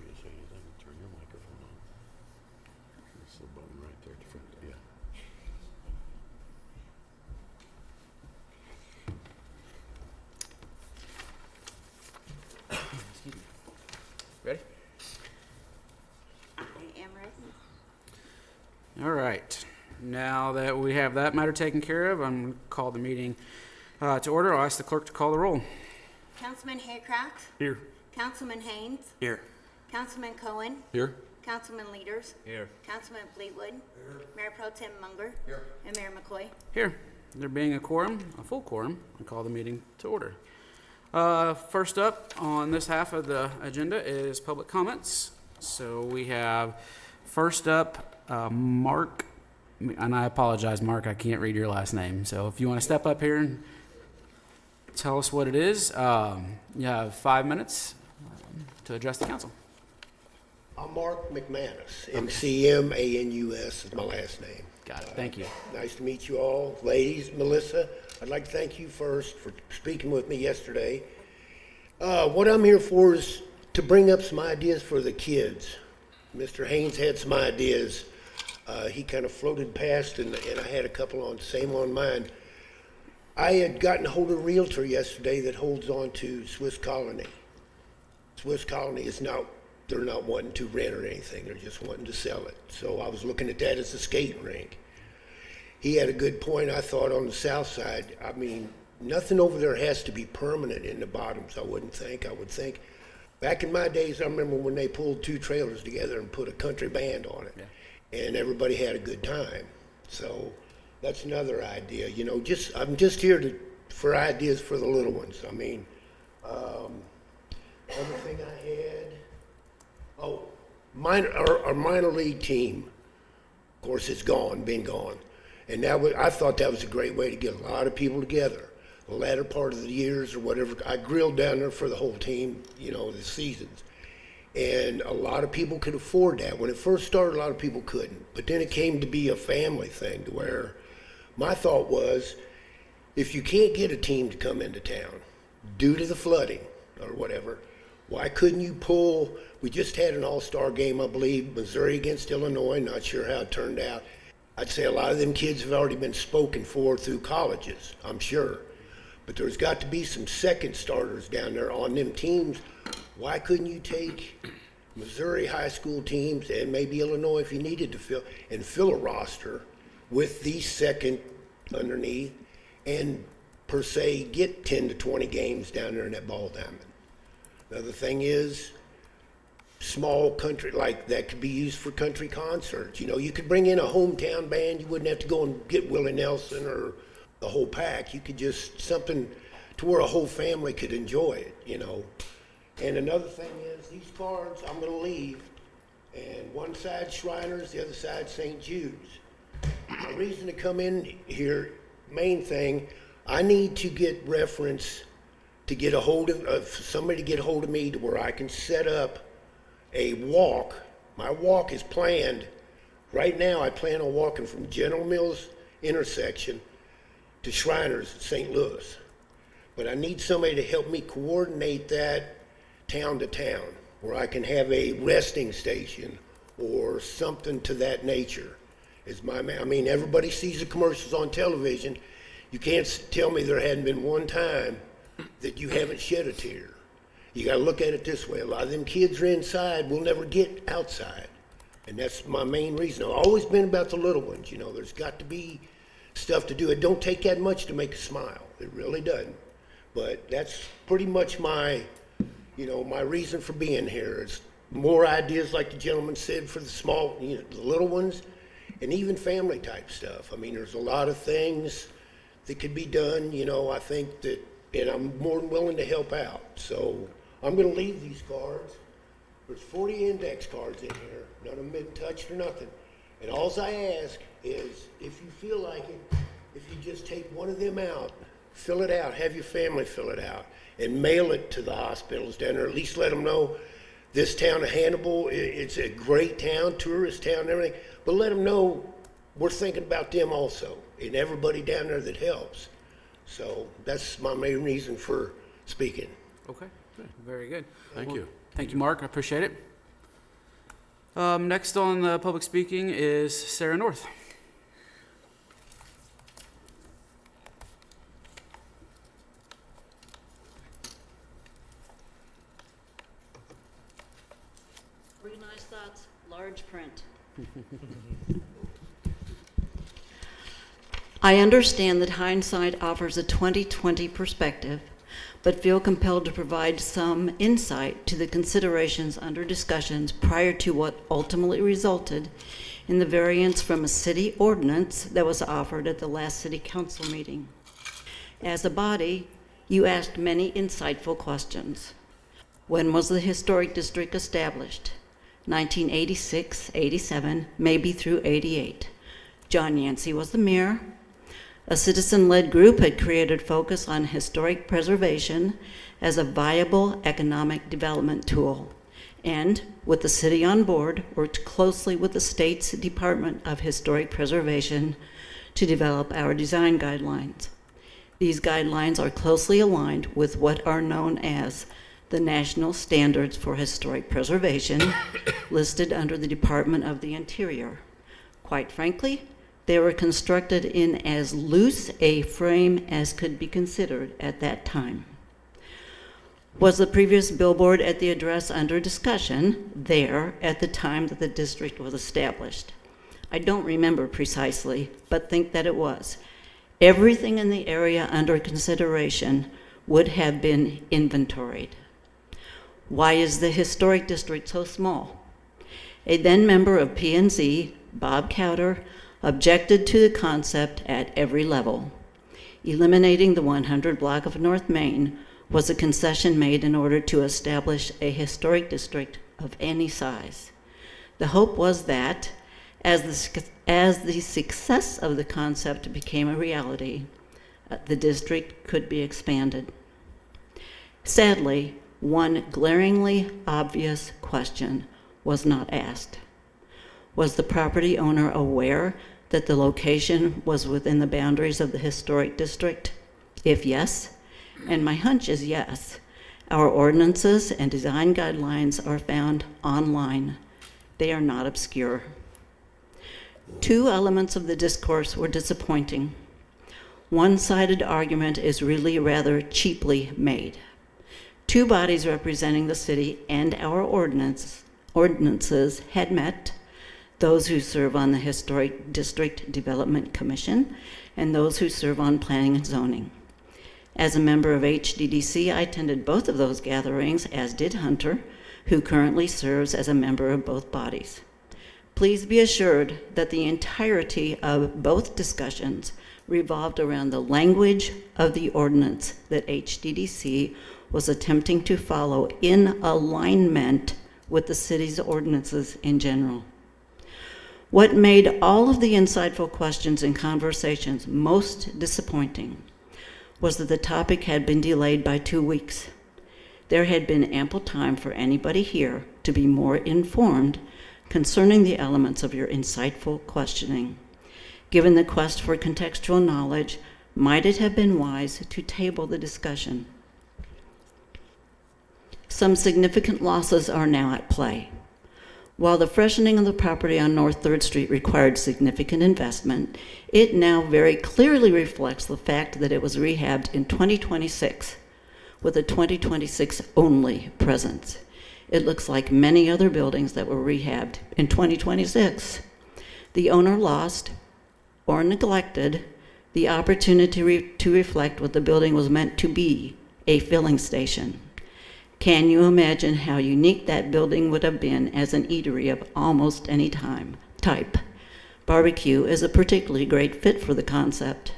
you say anything, turn your microphone on. There's the button right there at the front. Yeah. Ready? I am ready. All right. Now that we have that matter taken care of, I'm going to call the meeting to order. I'll ask the clerk to call the roll. Councilman Haycraft, Here. Councilman Haynes, Here. Councilman Cohen, Here? Councilman Leaders, Here. Councilman Fleetwood, Mayor Pro Tem Munger, and Mayor McCoy. Here. There being a quorum, a full quorum, I call the meeting to order. First up on this half of the agenda is public comments. So we have first up Mark, and I apologize, Mark, I can't read your last name. So if you want to step up here and tell us what it is, you have 5 minutes to address the council. I'm Mark McManus, McManus is my last name. Got it. Thank you. Nice to meet you all. Ladies, Melissa, I'd like to thank you first for speaking with me yesterday. What I'm here for is to bring up some ideas for the kids. Mr. Haynes had some ideas. He kind of floated past, and I had a couple on mine. I had gotten a hold of a realtor yesterday that holds on to Swiss Colony. Swiss Colony is not, they're not wanting to rent or anything, they're just wanting to sell it. So I was looking at that as a skating rink. He had a good point, I thought, on the south side. I mean, nothing over there has to be permanent in the bottoms, I wouldn't think. I would think, back in my days, I remember when they pulled 2 trailers together and put a country band on it. And everybody had a good time. So that's another idea, you know, I'm just here for ideas for the little ones. I mean, other thing I had, our minor league team, of course, it's been gone. And I thought that was a great way to get a lot of people together. the latter part of the years or whatever. I grilled down there for the whole team, you know, the seasons. And a lot of people could afford that. When it first started, a lot of people couldn't. But then it came to be a family thing to where my thought was, if you can't get a team to come into town due to the flooding or whatever, why couldn't you pull, we just had an all-star game, I believe, Missouri against Illinois, not sure how it turned out. I'd say a lot of them kids have already been spoken for through colleges, I'm sure. But there's got to be some second starters down there on them teams. Why couldn't you take Missouri high school teams and maybe Illinois if you needed to fill a roster with the second underneath and per se get 10 to 20 games down there in that ball diamond? The other thing is, small country, like that could be used for country concerts. You know, you could bring in a hometown band. You wouldn't have to go and get Willie Nelson or the whole pack. You could just something to where a whole family could enjoy it, you know. And another thing is, these cards I'm going to leave, and one side Shriners, the other side St. Jude's. The reason to come in here, main thing, I need to get reference to get a hold of somebody to get a hold of me to where I can set up a walk. My walk is planned. Right now, I plan on walking from General Mills intersection to Shriners in St. Louis. But I need somebody to help me coordinate that town to town, where I can have a resting station or something to that nature. I mean, everybody sees the commercials on television. You can't tell me there hadn't been one time that you haven't shed a tear. You got to look at it this way. A lot of them kids are inside, will never get outside. And that's my main reason. I've always been about the little ones. You know, there's got to be stuff to do. It don't take that much to make a smile. It really doesn't. But that's pretty much my, you know, my reason for being here. It's more ideas, like the gentleman said, for the small, you know, the little ones, and even family type stuff. I mean, there's a lot of things that could be done, you know, I think that, and I'm more than willing to help out. So I'm going to leave these cards. There's 40 index cards in here. None of them been touched or nothing. And all I ask is, if you feel like it, if you just take one of them out, fill it out, have your family fill it out, and mail it to the hospitals down there. At least let them know this town of Hannibal, it's a great town, tourist town and everything, but let them know we're thinking about them also, and everybody down there that helps. So that's my main reason for speaking. Okay, very good. Thank you. Thank you, Mark. I appreciate it. Next on the public speaking is Sarah North. Organized thoughts, large print. I understand that hindsight offers a 20/20 perspective, but feel compelled to provide some insight to the considerations under discussions prior to what ultimately resulted in the variance from a city ordinance that was offered at the last city council meeting. As a body, you asked many insightful questions. When was the historic district established? 1986, 87, maybe through 88. John Yancey was the mayor. A citizen-led group had created focus on historic preservation as a viable economic development tool, and, with the city on board, worked closely with the state's Department of Historic Preservation to develop our design guidelines. These guidelines are closely aligned with what are known as the National Standards for Historic Preservation, listed under the Department of the Interior. Quite frankly, they were constructed in as loose a frame as could be considered at that time. Was the previous billboard at the address under discussion there at the time that the district was established? I don't remember precisely, but think that it was. Everything in the area under consideration would have been inventoried. Why is the historic district so small? A then member of P&Z, Bob Cowder, objected to the concept at every level. Eliminating the 100 block of North Main was a concession made in order to establish a historic district of any size. The hope was that, as the success of the concept became a reality, the district could be expanded. Sadly, one glaringly obvious question was not asked. Was the property owner aware that the location was within the boundaries of the historic district? If yes, and my hunch is yes, our ordinances and design guidelines are found online. They are not obscure. Two elements of the discourse were disappointing. One-sided argument is really rather cheaply made. Two bodies representing the city and our ordinances had met, those who serve on the Historic District Development Commission and those who serve on Planning and Zoning. As a member of HDDC, I attended both of those gatherings, as did Hunter, who currently serves as a member of both bodies. Please be assured that the entirety of both discussions revolved around the language of the ordinance that HDDC was attempting to follow in alignment with the city's ordinances in general. What made all of the insightful questions and conversations most disappointing was that the topic had been delayed by 2 weeks. There had been ample time for anybody here to be more informed concerning the elements of your insightful questioning. Given the quest for contextual knowledge, might it have been wise to table the discussion? Some significant losses are now at play. While the freshening of the property on North 3rd Street required significant investment, it now very clearly reflects the fact that it was rehabbed in 2026 with a 2026 only presence. It looks like many other buildings that were rehabbed in 2026. The owner lost or neglected the opportunity to reflect what the building was meant to be, a filling station. Can you imagine how unique that building would have been as an eatery of almost any type? Barbecue is a particularly great fit for the concept.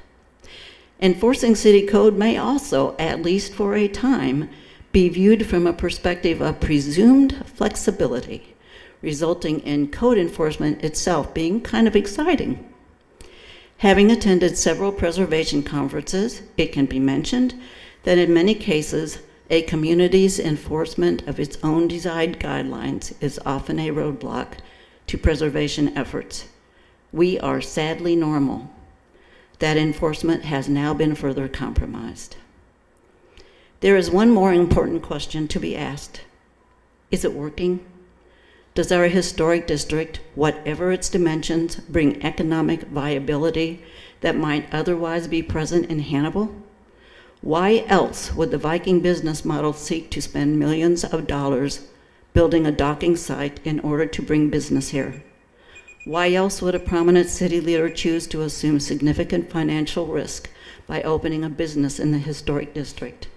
Enforcing city code may also, at least for a time, be viewed from a perspective of presumed flexibility, resulting in code enforcement itself being kind of exciting. Having attended several preservation conferences, it can be mentioned that in many cases, a community's enforcement of its own design guidelines is often a roadblock to preservation efforts. We are sadly normal. That enforcement has now been further compromised. There is one more important question to be asked. Is it working? Does our historic district, whatever its dimensions, bring economic viability that might otherwise be present in Hannibal? Why else would the Viking business model seek to spend millions of dollars building a docking site in order to bring business here? Why else would a prominent city leader choose to assume significant financial risk by opening a business in the historic district?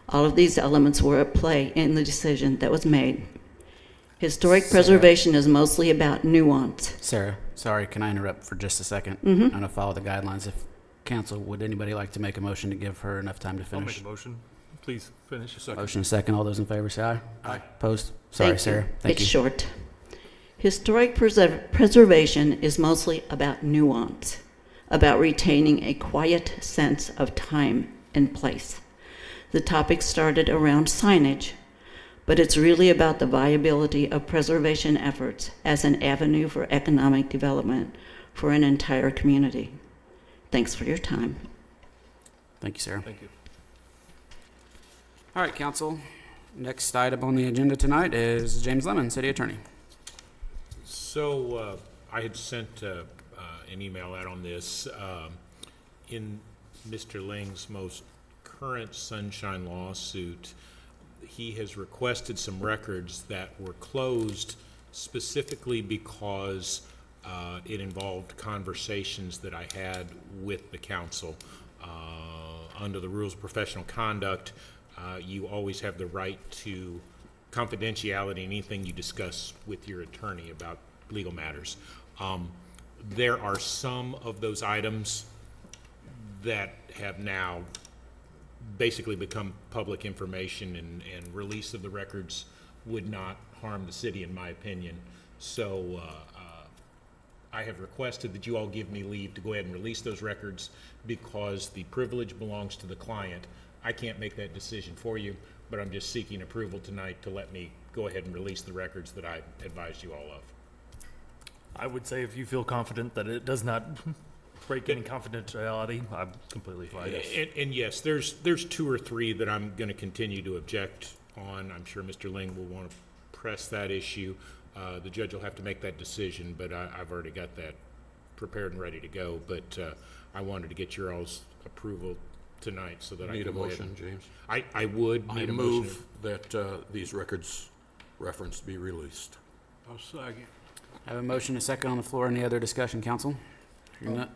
All of these elements were at play in the decision that was made. Historic preservation is mostly about nuance. Sarah, sorry, can I interrupt for just a second? Mhm. I'm going to follow the guidelines. If council, would anybody like to make a motion to give her enough time to I'll finish? make a motion. Please finish. Motion second. All those in favor say aye. Aye. Opposed? Sorry, Thank you. Sarah. Thank you. It's short. Historic preservation is mostly about nuance, about retaining a quiet sense of time and place. The topic started around signage, but it's really about the viability of preservation efforts as an avenue for economic development for an entire community. Thanks for your time. Thank you, Sarah. Thank you. All right, council. Next item on the agenda tonight is James Lemon, City Attorney. So I had sent an email out on this. In Mr. Ling's most current Sunshine lawsuit, he has requested some records that were closed specifically because it involved conversations that I had with the council. Under the rules of professional conduct, you always have the right to confidentiality in anything you discuss with your attorney about legal matters. There are some of those items that have now basically become public information, and release of the records would not harm the city, in my opinion. So I have requested that you all give me leave to go ahead and release those records because the privilege belongs to the client. I can't make that decision for you, but I'm just seeking approval tonight to let me go ahead and release the records that I advised you all of. I would say if you feel confident that it does not break any confidentiality, I'm completely fine. And yes, there's 2 or 3 that I'm going to continue to object on. I'm sure Mr. Ling will want to press that issue. The judge will have to make that decision, but I've already got that prepared and ready to go. But I wanted to get your all's approval tonight so that I Need can a go ahead motion, and- James? I would I need a motion. move that these records referenced be released. I'll second. I have a motion, a second on the floor. Any other discussion, council? Hearing none.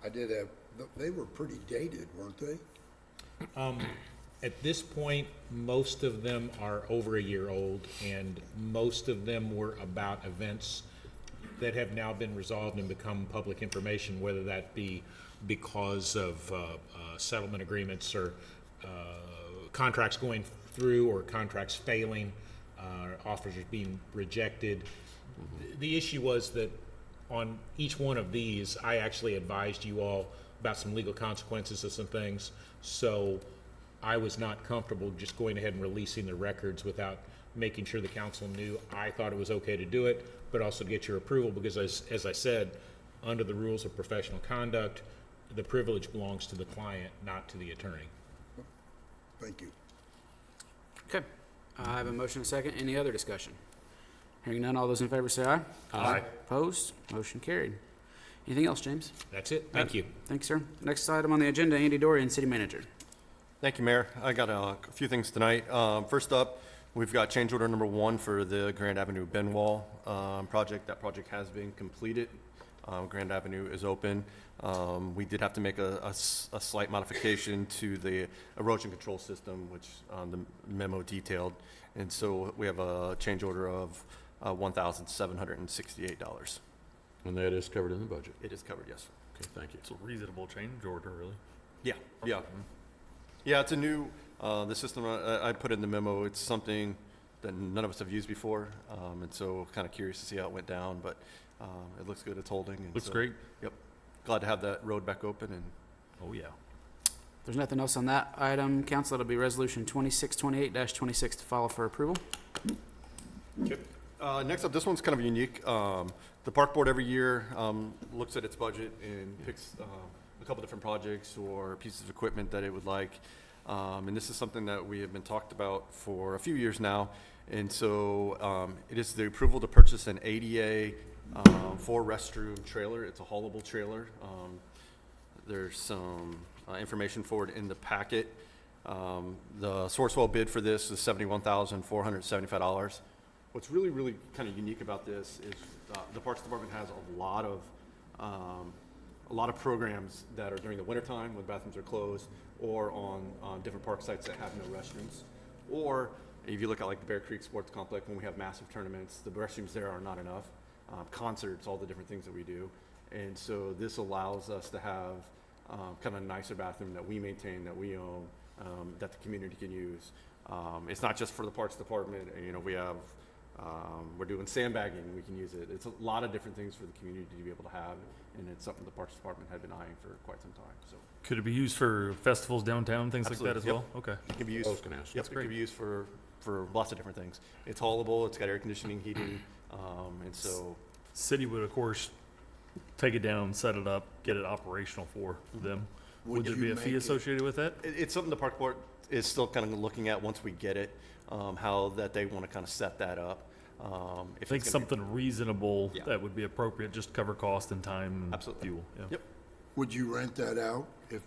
I did have, they were pretty dated, weren't they? At this point, most of them are over a year old, and most of them were about events that have now been resolved and become public information, whether that be because of settlement agreements or contracts going through or contracts failing, offers being rejected. The issue was that on each one of these, I actually advised you all about some legal consequences of some things. So I was not comfortable just going ahead and releasing the records without making sure the council knew I thought it was okay to do it, but also to get your approval, because as I said, under the rules of professional conduct, the privilege belongs to the client, not to the attorney. Thank you. Okay. I have a motion, a second. Any other discussion? Hearing none, all those in favor say aye. Aye. Opposed? Motion carried. Anything else, James? That's it. Thank you. Thanks, sir. Next item on the agenda, Andy Dorian, City Manager. Thank you, Mayor. I got a few things tonight. First up, we've got change order number 1 for the Grand Avenue bin wall project. That project has been completed. Grand Avenue is open. We did have to make a slight modification to the erosion control system, which the memo detailed. And so we have a change order of $1,768. And that is covered in the budget. It is covered, yes. Okay, thank you. It's a reasonable change order, really. Yeah, yeah. Yeah, it's a new, the system I put in the memo, it's something that none of us have used before. And so kind of curious to see how it went down, but it looks good, it's holding. And Looks so, great. Yep. Glad to have that road back open and Oh, yeah. If there's nothing else on that item, council, it'll be resolution 2628-26 to follow for approval. next up, this one's kind of unique. The park board every year looks at its budget and picks a couple different projects or pieces of equipment that it would like. And this is something that we have been talked about for a few years now. And so it is the approval to purchase an ADA 4-restroom trailer. It's a haulable trailer. There's some information for it in the packet. The Sourcewell bid for this is $71,475. What's really, really kind of unique about this is the Parks Department has a lot of programs that are during the wintertime when bathrooms are closed, or on different park sites that have no restrooms. Or if you look at like the Bear Creek Sports Complex, when we have massive tournaments, the restrooms there are not enough. Concerts, all the different things that we do. And so this allows us to have kind of a nicer bathroom that we maintain, that we own, that the community can use. It's not just for the Parks Department. You know, we have, we're doing sandbagging, we can use it. It's a lot of different things for the community to be able to have, and it's something the Parks Department had been eyeing for quite some time, so. Could it be used for festivals downtown, things like that as Absolutely, well? Okay. It can be used, I was gonna ask. yep, it can be used for lots of different things. It's haulable, it's got air conditioning, heating, and so. City would, of course, take it down, set it up, get it operational for them. Would there you be a make fee it- associated with that? It's something the park board is still kind of looking at once we get it, how that they want to kind of set that up. I If think it's gonna be- something reasonable Yeah. that would be appropriate, just to cover cost and time and Absolutely. fuel. Yeah. Yep. Would you rent that out if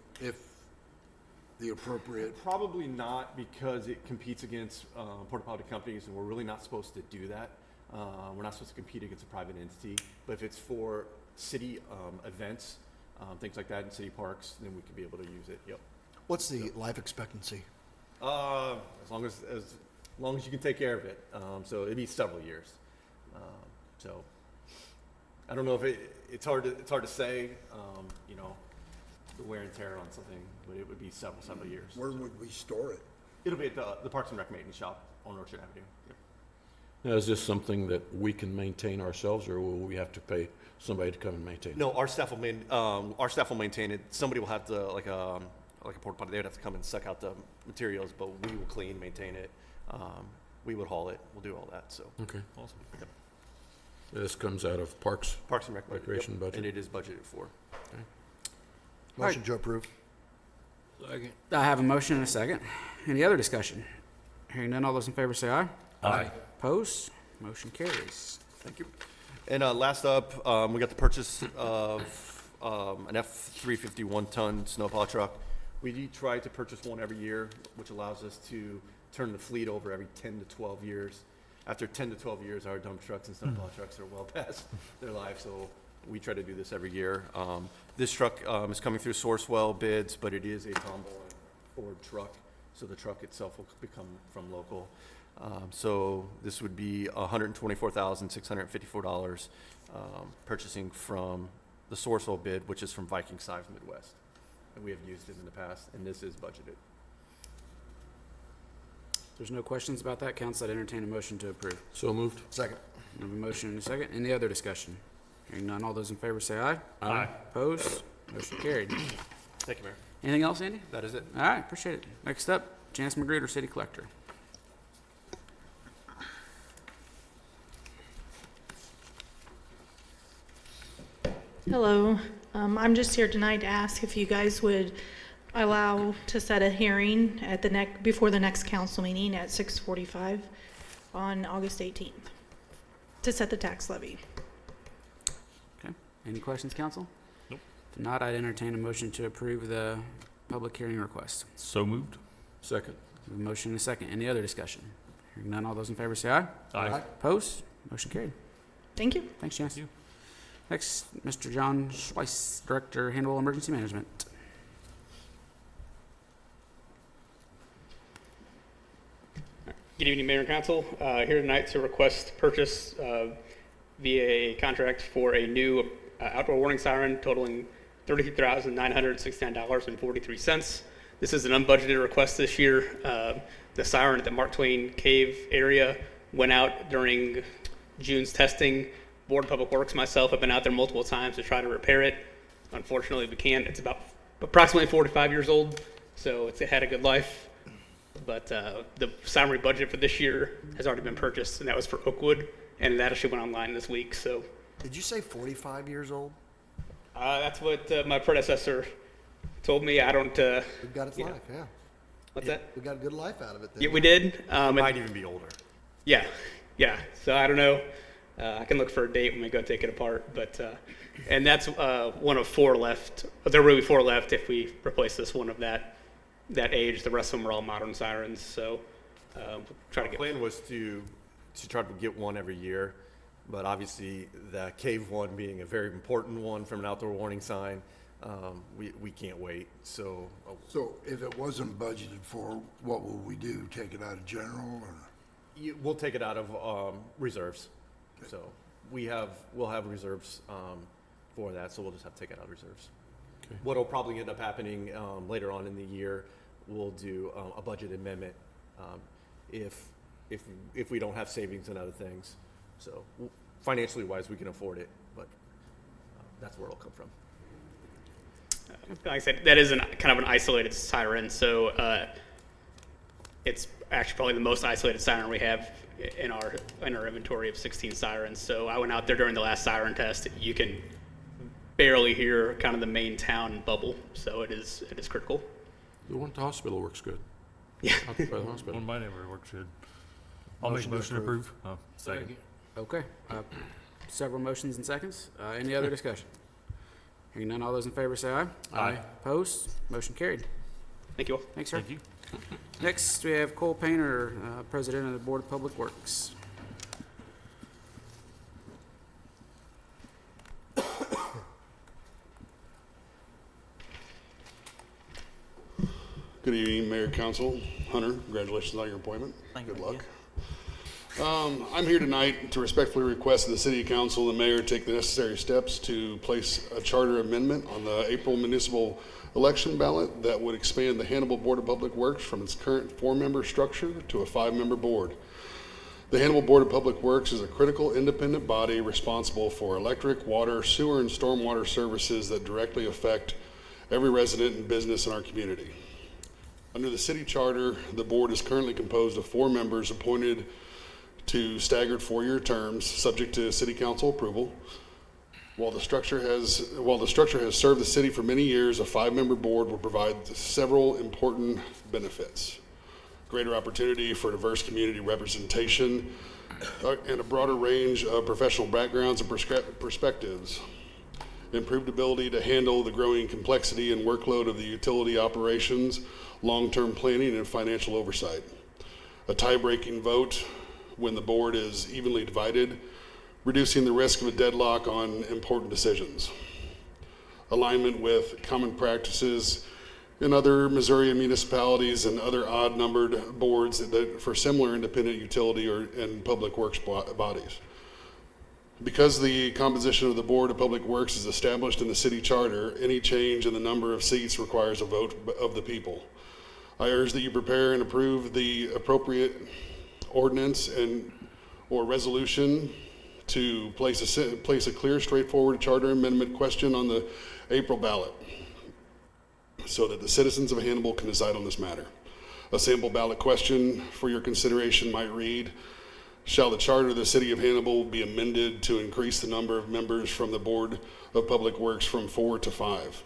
the appropriate? Probably not, because it competes against porta potty companies, and we're really not supposed to do that. We're not supposed to compete against a private entity. But if it's for city events, things like that in city parks, then we could be able to use it. Yep. What's the life expectancy? As long as you can take care of it. So it'd be several years. So I don't know if it's hard to say. You know, the wear and tear on something, but it would be several years. Where would we store it? It'll be at the Parks and Rec maintenance shop on Orchard Avenue. Yep. Now, is this something that we can maintain ourselves, or will we have to pay somebody to come and maintain it? No, our staff will maintain it. Somebody will have to, like a porta potty, they would have to come and suck out the materials, but we will clean, maintain it. We would haul it. We'll do all that, so. Okay. Awesome. Yep. This comes out of Parks Parks and Rec budget, Recreation yep, budget? and it is budgeted for. Motion to approve. Second. I have a motion and a second. Any other discussion? Hearing none, all those in favor say aye. Aye. Opposed? Motion carries. Thank you. And last up, we got the purchase of an F-350 one-ton snowplow truck. We do try to purchase one every year, which allows us to turn the fleet over every 10 to 12 years. After 10 to 12 years, our dump trucks and snowplow trucks are well past their life, so we try to do this every year. This truck is coming through Sourcewell bids, but it is a Tombow Ford truck, so the truck itself will become from local. So this would be $124,654 purchasing from the Sourcewell bid, which is from Viking Sives Midwest. And we have used it in the past, and this is budgeted. If there's no questions about that, council, I'd entertain a motion to approve. So moved. Second. I have a motion and a second. Any other discussion? Hearing none, all those in favor say aye. Aye. Opposed? Motion carried. Thank you, Mayor. Anything else, Andy? That is it. All right, appreciate it. Next up, Janice Magruder, City Collector. Hello, I'm just here tonight to ask if you guys would allow to set a hearing at the before the next council meeting at 6:45 on August 18th to set the tax levy. Okay. Any questions, council? Nope. If not, I'd entertain a motion to approve the public hearing request. So moved. Second. A motion and a second. Any other discussion? Hearing none, all those in favor say aye. Aye. Opposed? Motion carried. Thank you. Thanks, Janice. Next, Mr. John Schweiss, Director, Handle Emergency Management. Good evening, Mayor and Council. Here tonight to request purchase via a contract for a new outdoor warning siren totaling $33,969.43. This is an unbudgeted request this year. The siren at the Mark Twain Cave area went out during June's testing. Board of Public Works, myself, have been out there multiple times to try to repair it. Unfortunately, we can't. It's about approximately 45 years old, so it had a good life. But the salary budget for this year has already been purchased, and that was for Oakwood, and that actually went online this week. So, Did you say 45 years old? that's what my predecessor told me. I don't. We've got its life, yeah. What's that? We got a good life out of it then. Yeah, we did. It might even be older. Yeah. So I don't know. I can look for a date when we go take it apart, but and that's one of 4 left. There will be 4 left if we replace this one of that age. The rest of them are all modern sirens. So try to Our plan was to try to get one every year, but obviously the cave one being a very important one from an outdoor warning sign, we can't wait. So if it wasn't budgeted for, what will we do? Take it out of general or? we'll take it out of reserves. So we'll have reserves for that, so we'll just have to take it out of reserves. Okay. What'll probably end up happening later on in the year, we'll do a budget amendment if we don't have savings and other things. So financially wise, we can afford it, but that's where it'll come from. like I said, that is kind of an isolated siren. So it's actually probably the most isolated siren we have in our inventory of 16 sirens. So I went out there during the last siren test. You can barely hear kind of the main town bubble. So it is critical. The one at the hospital works good. Yeah. Out by the hospital. One might never work good. I'll make a motion to approve. Oh, second. Okay. Several motions and seconds. Any other discussion? Hearing none, all those in favor say aye. Aye. Opposed? Motion carried. Thank you all. Thanks, sir. Thank you. Next, we have Cole Painter, President of the Board of Public Works. Good evening, Mayor, Council. Hunter, congratulations on your appointment. Good luck. I'm here tonight to respectfully request that the City Council and Mayor take the necessary steps to place a charter amendment on the April municipal election ballot that would expand the Hannibal Board of Public Works from its current 4-member structure to a 5-member board. The Hannibal Board of Public Works is a critical independent body responsible for electric, water, sewer, and stormwater services that directly affect every resident and business in our community. Under the city charter, the board is currently composed of 4 members appointed to staggered 4-year terms, subject to city council approval. While the structure has served the city for many years, a 5-member board will provide several important benefits: greater opportunity for diverse community representation, and a broader range of professional backgrounds and perspectives, improved ability to handle the growing complexity and workload of the utility operations, long-term planning, and financial oversight, a tie-breaking vote when the board is evenly divided, reducing the risk of a deadlock on important decisions, alignment with common practices in other Missouri municipalities and other odd-numbered boards for similar independent utility and public works bodies. Because the composition of the Board of Public Works is established in the city charter, any change in the number of seats requires a vote of the people. I urge that you prepare and approve the appropriate ordinance or resolution to place a clear, straightforward charter amendment question on the April ballot, so that the citizens of Hannibal can decide on this matter. A sample ballot question for your consideration might read, shall the charter of the city of Hannibal be amended to increase the number of members from the Board of Public Works from 4 to 5,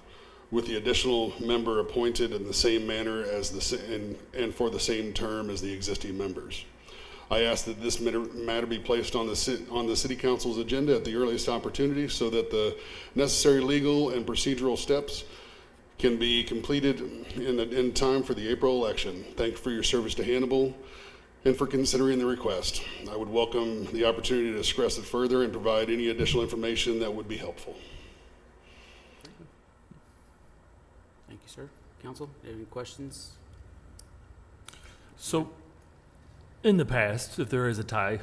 with the additional member appointed in the same manner as and for the same term as the existing members? I ask that this matter be placed on the City Council's agenda at the earliest opportunity so that the necessary legal and procedural steps can be completed in time for the April election. Thank you for your service to Hannibal and for considering the request. I would welcome the opportunity to discuss it further and provide any additional information that would be helpful. Thank you, sir. Council, do you have any questions? So, in the past, if there is a tie,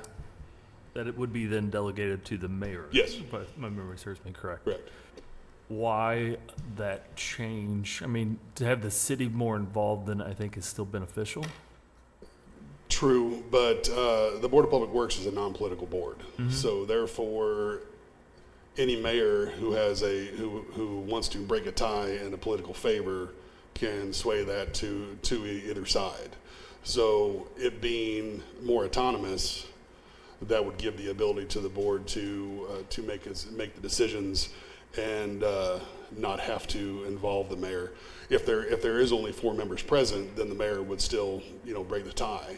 that it would be then delegated to the mayor. Yes. But my memory serves me correct. Correct. Why that change? I mean, to have the city more involved than I think is still beneficial. True, but the Board of Public Works is a non-political board. So therefore, any mayor who has who wants to break a tie in a political favor can sway that to either side. So it being more autonomous, that would give the ability to the board to make the decisions and not have to involve the mayor. If there is only 4 members present, then the mayor would still break the tie.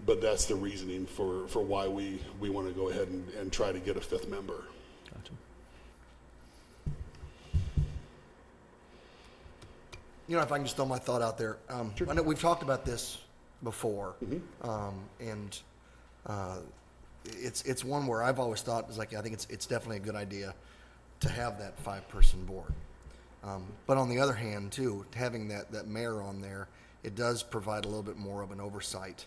But that's the reasoning for why we want to go ahead and try to get a 5th member. Gotcha. If I can just throw my thought out there. Sure. I know we've talked about this before, and it's one where I've always thought I think it's definitely a good idea to have that 5-person board. But on the other hand, too, having that mayor on there, it does provide a little bit more of an oversight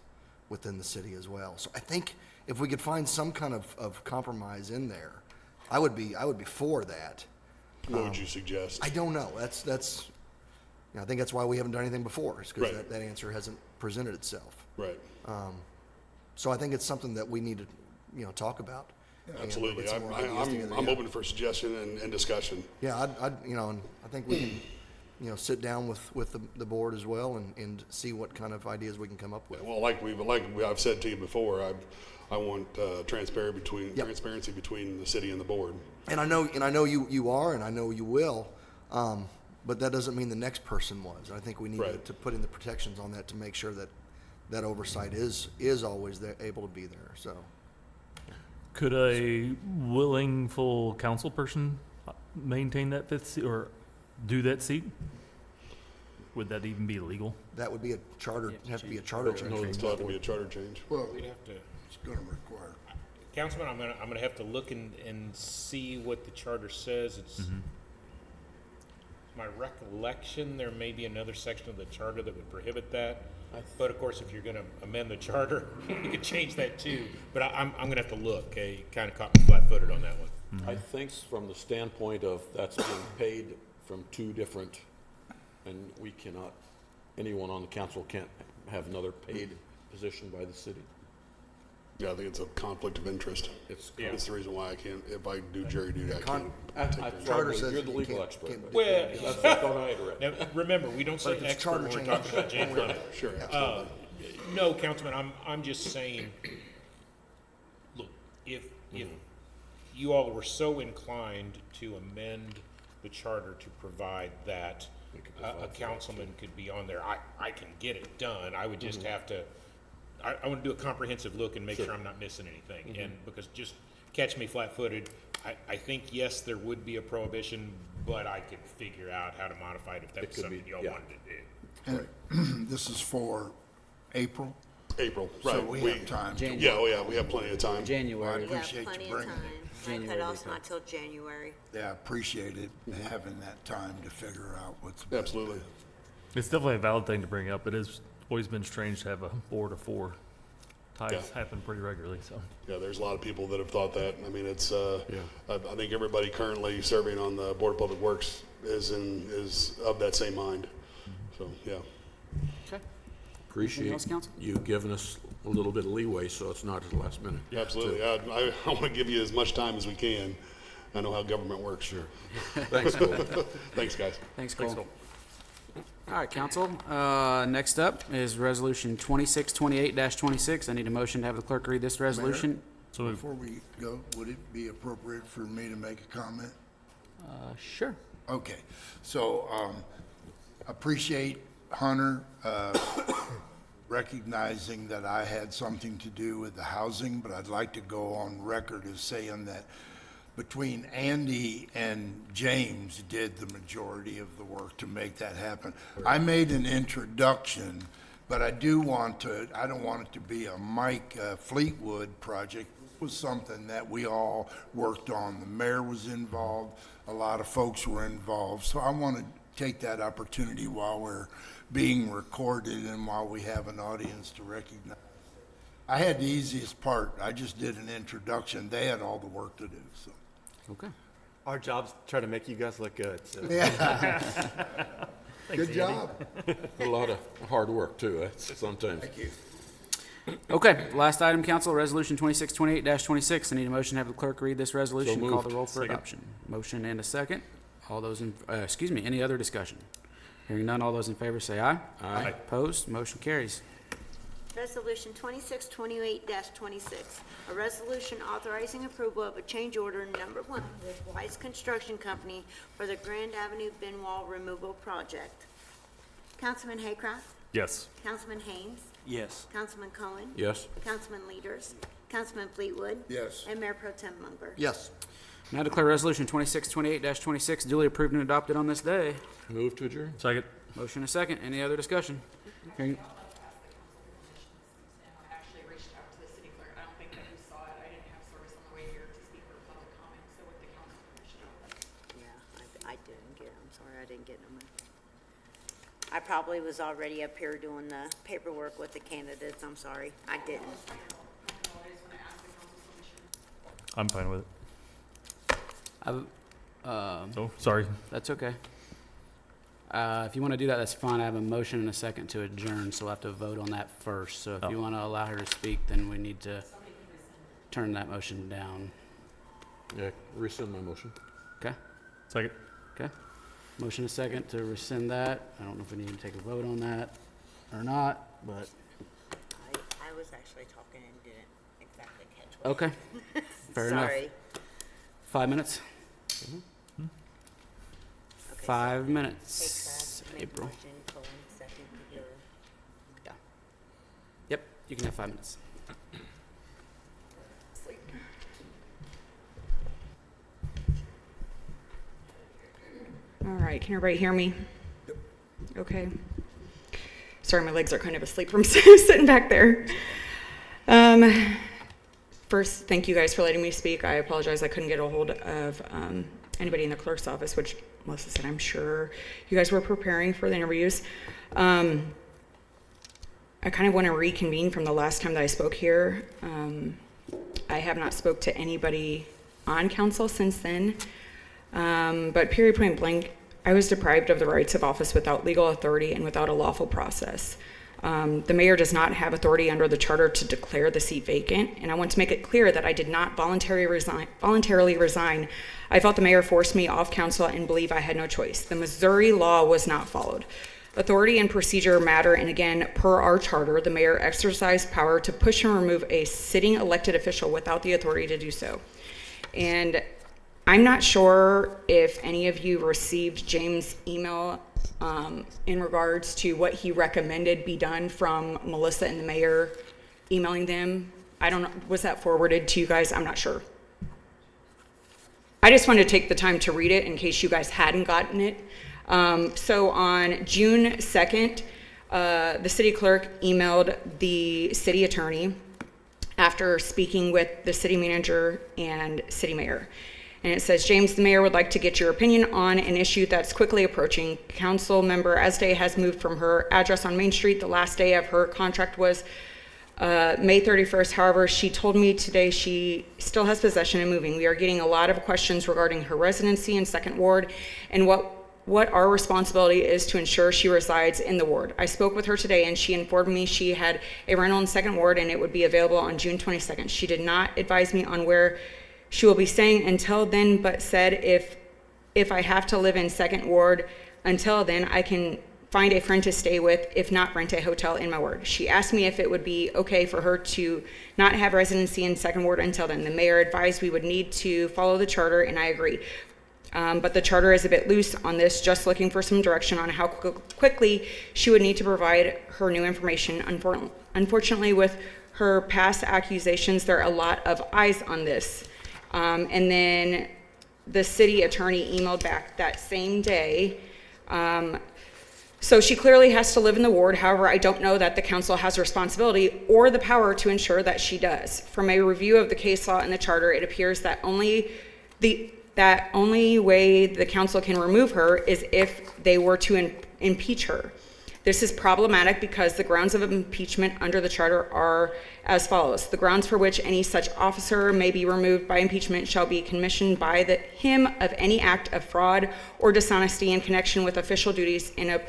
within the city as well. So I think if we could find some kind of compromise in there, I would be for that. What would you suggest? I don't know. That's I think that's why we haven't done anything before, is because that answer hasn't presented itself. Right. So I think it's something that we need to talk about. Absolutely. And get some more ideas together, I'm yeah. open for suggestion and discussion. Yeah, and I think we can, sit down with the board as well and see what kind of ideas we can come up with. Well, I've said to you before, I want transparency between the city and the board. And I know you are, and I know you will, but that doesn't mean the next person was. And I think we need to put in the protections on that to make sure that oversight is always able to be there. So. Could a willing full council person maintain that 5th seat or do that seat? Would that even be illegal? That would be a charter. It'd have to be a charter change. No, it's got to be a charter change. Well, We'd have to, it's going to require. Councilman, I'm gonna have to look and see what the charter says. It's my recollection, there may be another section of the charter that would prohibit that. But of course, if you're gonna amend the charter, you could change that too. But I'm gonna have to look, okay? Kind of caught me flat-footed on that one. I think from the standpoint of that's being paid from 2 different, and we cannot, anyone on the council can't have another paid position by the city. Yeah, I think it's a conflict of interest. It's, It's the reason why I can't, if I do jury duty, I can't. Charter says you're the you legal can't- expert. can't- Well, That's the thought I had read. now, remember, we don't say But it's expert charter when we're change. talking about James Lemon. Sure, Uh, absolutely. no, Councilman, I'm just saying, look, if you all were so inclined to amend the charter to provide that a councilman could be on there, I can get it done. I would just have to, I want to do a comprehensive look and make sure I'm not missing anything. And because just catch me flat-footed, I think, yes, there would be a prohibition, but I could figure out how to modify it if that was could be, something y'all yeah. wanted to do. And this is for April, April, so right. we have time. to- Yeah, oh yeah, we have plenty of time. Well, I We have appreciate plenty you of bringing time. it. My cutoff's not till January. Yeah, I appreciate it, having that time to figure out what's. best. Absolutely. It's definitely a valid thing to bring up. It has always been strange to have a board of 4. Ties Yeah. happen pretty regularly, so. Yeah, there's a lot of people that have thought that. I mean, it's, I think everybody currently serving on the Board of Public Works is of that same mind. So, yeah. Okay. Appreciate else, council? you giving us a little bit of leeway, so it's not at the last minute. Absolutely. I want to give you as much time as we can. I know how government works. Sure. Thanks, Cole. Thanks, guys. Thanks, Cole. All right, council. Next up is Resolution 2628-26. I need a motion to have the clerk read this resolution. So before we go, would it be appropriate for me to make a comment? Sure. Okay, so, appreciate Hunter, recognizing that I had something to do with the housing, but I'd like to go on record as saying that between Andy and James did the majority of the work to make that happen. I made an introduction, but I don't want it to be a Mike Fleetwood project. It was something that we all worked on. The mayor was involved, a lot of folks were involved. So I want to take that opportunity while we're being recorded and while we have an audience to recognize. I had the easiest part. I just did an introduction. They had all the work to do, so. Okay. Our job's try to make you guys look good, so. Yeah. Good job. A lot of hard work, too. That's sometimes. Thank you. Okay, last item, council, Resolution 2628-26. I need a motion to have the clerk read this resolution. Call the moved. roll for Second. adoption. Motion and a second. All those in, any other discussion? Hearing none, all those in favor say aye. Aye. Opposed, motion carries. Resolution 2628-26, a resolution authorizing approval of a change order number 1 with Wise Construction Company for the Grand Avenue bin wall removal project. Councilman Haycraft? Yes. Councilman Haynes? Yes. Councilman Cohen? Yes? Councilman Leaders? Councilman Fleetwood? Yes. And Mayor Pro Tem Munger. Yes. Now declare Resolution 2628-26 duly approved and adopted on this day. Move to adjourn? Second. Motion and a second. Any other discussion? Hearing, I actually reached out to the city clerk. I don't think that you saw it. I didn't have service on the way here to speak for public comment, so with the council permission, I would like to. Yeah, I didn't get, I'm sorry, I didn't get them. I probably was already up here doing the paperwork with the candidates. I'm sorry. I didn't. I just want to ask the council permission. I'm fine with it. I've, Oh, sorry. that's okay. If you want to do that, that's fine. I have a motion and a second to adjourn, so we'll have to vote on that first. So if you want to allow her to speak, then we need to turn that motion down. Yeah, rescind my motion. Okay? Second. Okay. Motion and a second to rescind that. I don't know if we need to take a vote on that or not, but, I was actually talking and didn't exactly catch what. okay. Fair enough. Sorry. 5 minutes? Okay, 5 so minutes, Haycraft made April. motion, Cohen seconded, or- Yeah. Yep, you can have 5 minutes. All right, can everybody hear me? Okay. Sorry, my legs are kind of asleep from sitting back there. First, thank you guys for letting me speak. I apologize I couldn't get a hold of anybody in the clerk's office, which Melissa said I'm sure you guys were preparing for the interviews. I kind of want to reconvene from the last time that I spoke here. I have not spoke to anybody on council since then. But period, point blank, I was deprived of the rights of office without legal authority and without a lawful process. The mayor does not have authority under the charter to declare the seat vacant, and I want to make it clear that I did not voluntarily resign. I felt the mayor forced me off council and believe I had no choice. The Missouri law was not followed. Authority and procedure matter, and again, per our charter, the mayor exercised power to push and remove a sitting elected official without the authority to do so. And I'm not sure if any of you received James' email in regards to what he recommended be done from Melissa and the mayor emailing them. I don't know, was that forwarded to you guys? I'm not sure. I just wanted to take the time to read it in case you guys hadn't gotten it. So on June 2nd, the city clerk emailed the city attorney after speaking with the city manager and city mayor. And it says, James, the mayor would like to get your opinion on an issue that's quickly approaching. Council member Esday has moved from her address on Main Street. The last day of her contract was May 31st. However, she told me today she still has possession and moving. We are getting a lot of questions regarding her residency in Second Ward and what our responsibility is to ensure she resides in the ward. I spoke with her today and she informed me she had a rental in Second Ward and it would be available on June 22nd. She did not advise me on where she will be staying until then, but said if I have to live in Second Ward until then, I can find a friend to stay with, if not rent a hotel in my ward. She asked me if it would be okay for her to not have residency in Second Ward until then. The mayor advised we would need to follow the charter, and I agree. But the charter is a bit loose on this, just looking for some direction on how quickly she would need to provide her new information. Unfortunately, with her past accusations, there are a lot of eyes on this. And then the city attorney emailed back that same day. So she clearly has to live in the ward. However, I don't know that the council has responsibility or the power to ensure that she does. From a review of the case law and the charter, it appears that only way the council can remove her is if they were to impeach her. This is problematic because the grounds of impeachment under the charter are as follows. The grounds for which any such officer may be removed by impeachment shall be commissioned by him of any act of fraud or dishonesty in connection with official duties, and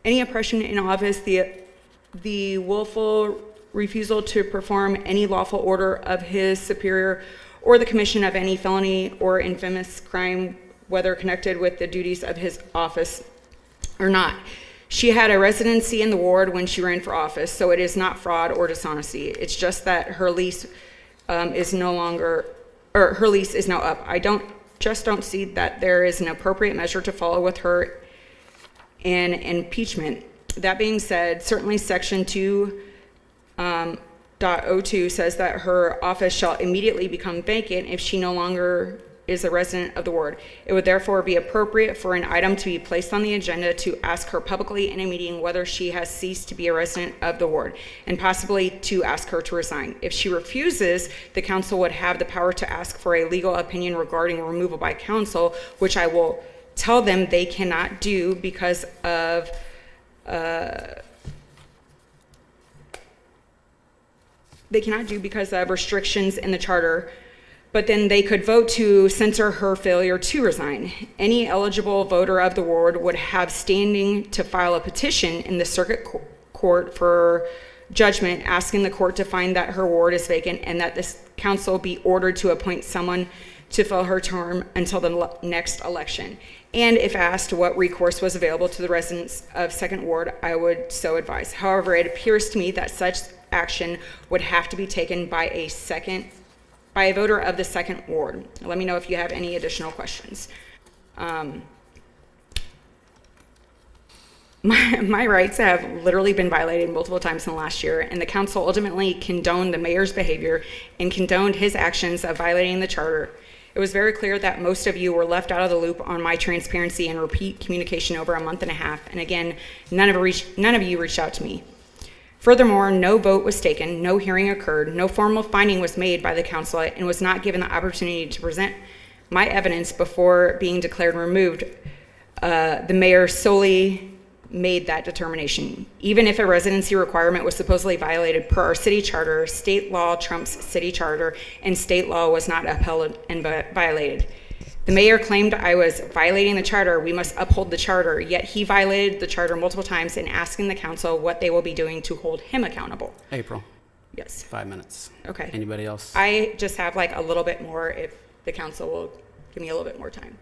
any oppression in office, the willful refusal to perform any lawful order of his superior, or the commission of any felony or infamous crime, whether connected with the duties of his office or not. She had a residency in the ward when she ran for office, so it is not fraud or dishonesty. It's just that her lease is now up. I don't see that there is an appropriate measure to follow with her in impeachment. That being said, certainly section 2.02 says that her office shall immediately become vacant if she no longer is a resident of the ward. It would therefore be appropriate for an item to be placed on the agenda to ask her publicly in a meeting whether she has ceased to be a resident of the ward, and possibly to ask her to resign. If she refuses, the council would have the power to ask for a legal opinion regarding removal by council, which I will tell them they cannot do because of restrictions in the charter. But then they could vote to censor her failure to resign. Any eligible voter of the ward would have standing to file a petition in the circuit court for judgment, asking the court to find that her ward is vacant and that this council be ordered to appoint someone to fill her term until the next election. And if asked what recourse was available to the residents of Second Ward, I would so advise. However, it appears to me that such action would have to be taken by a voter of the Second Ward. Let me know if you have any additional questions. My rights have literally been violated multiple times in the last year, and the council ultimately condoned the mayor's behavior and condoned his actions of violating the charter. It was very clear that most of you were left out of the loop on my transparency and repeat communication over a month and a half, and again, none of you reached out to me. Furthermore, no vote was taken, no hearing occurred, no formal finding was made by the council, and was not given the opportunity to present my evidence before being declared removed. The mayor solely made that determination. Even if a residency requirement was supposedly violated per our city charter, state law trumps city charter, and state law was not upheld and violated. The mayor claimed I was violating the charter. We must uphold the charter, yet he violated the charter multiple times in asking the council what they will be doing to hold him accountable. April, Yes. 5 minutes. Okay. Anybody else? I just have like a little bit more if the council will give me a little bit more time.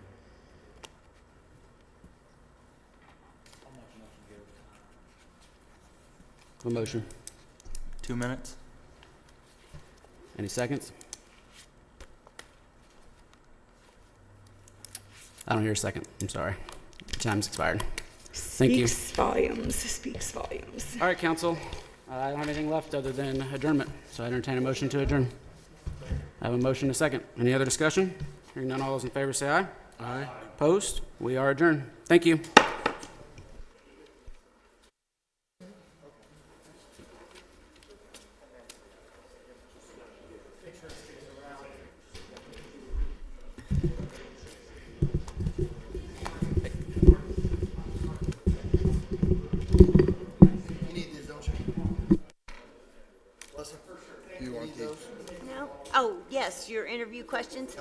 A motion. 2 minutes? Any seconds? I don't hear a second. I'm sorry. Time's expired. Thank you. Speaks volumes, speaks volumes. All right, council. I don't have anything left other than adjournment, so I entertain a motion to adjourn. I have a motion and a second. Any other discussion? Hearing none, all those in favor say aye. Aye. Opposed? We are adjourned. Thank you. No? Oh, yes, your interview questions?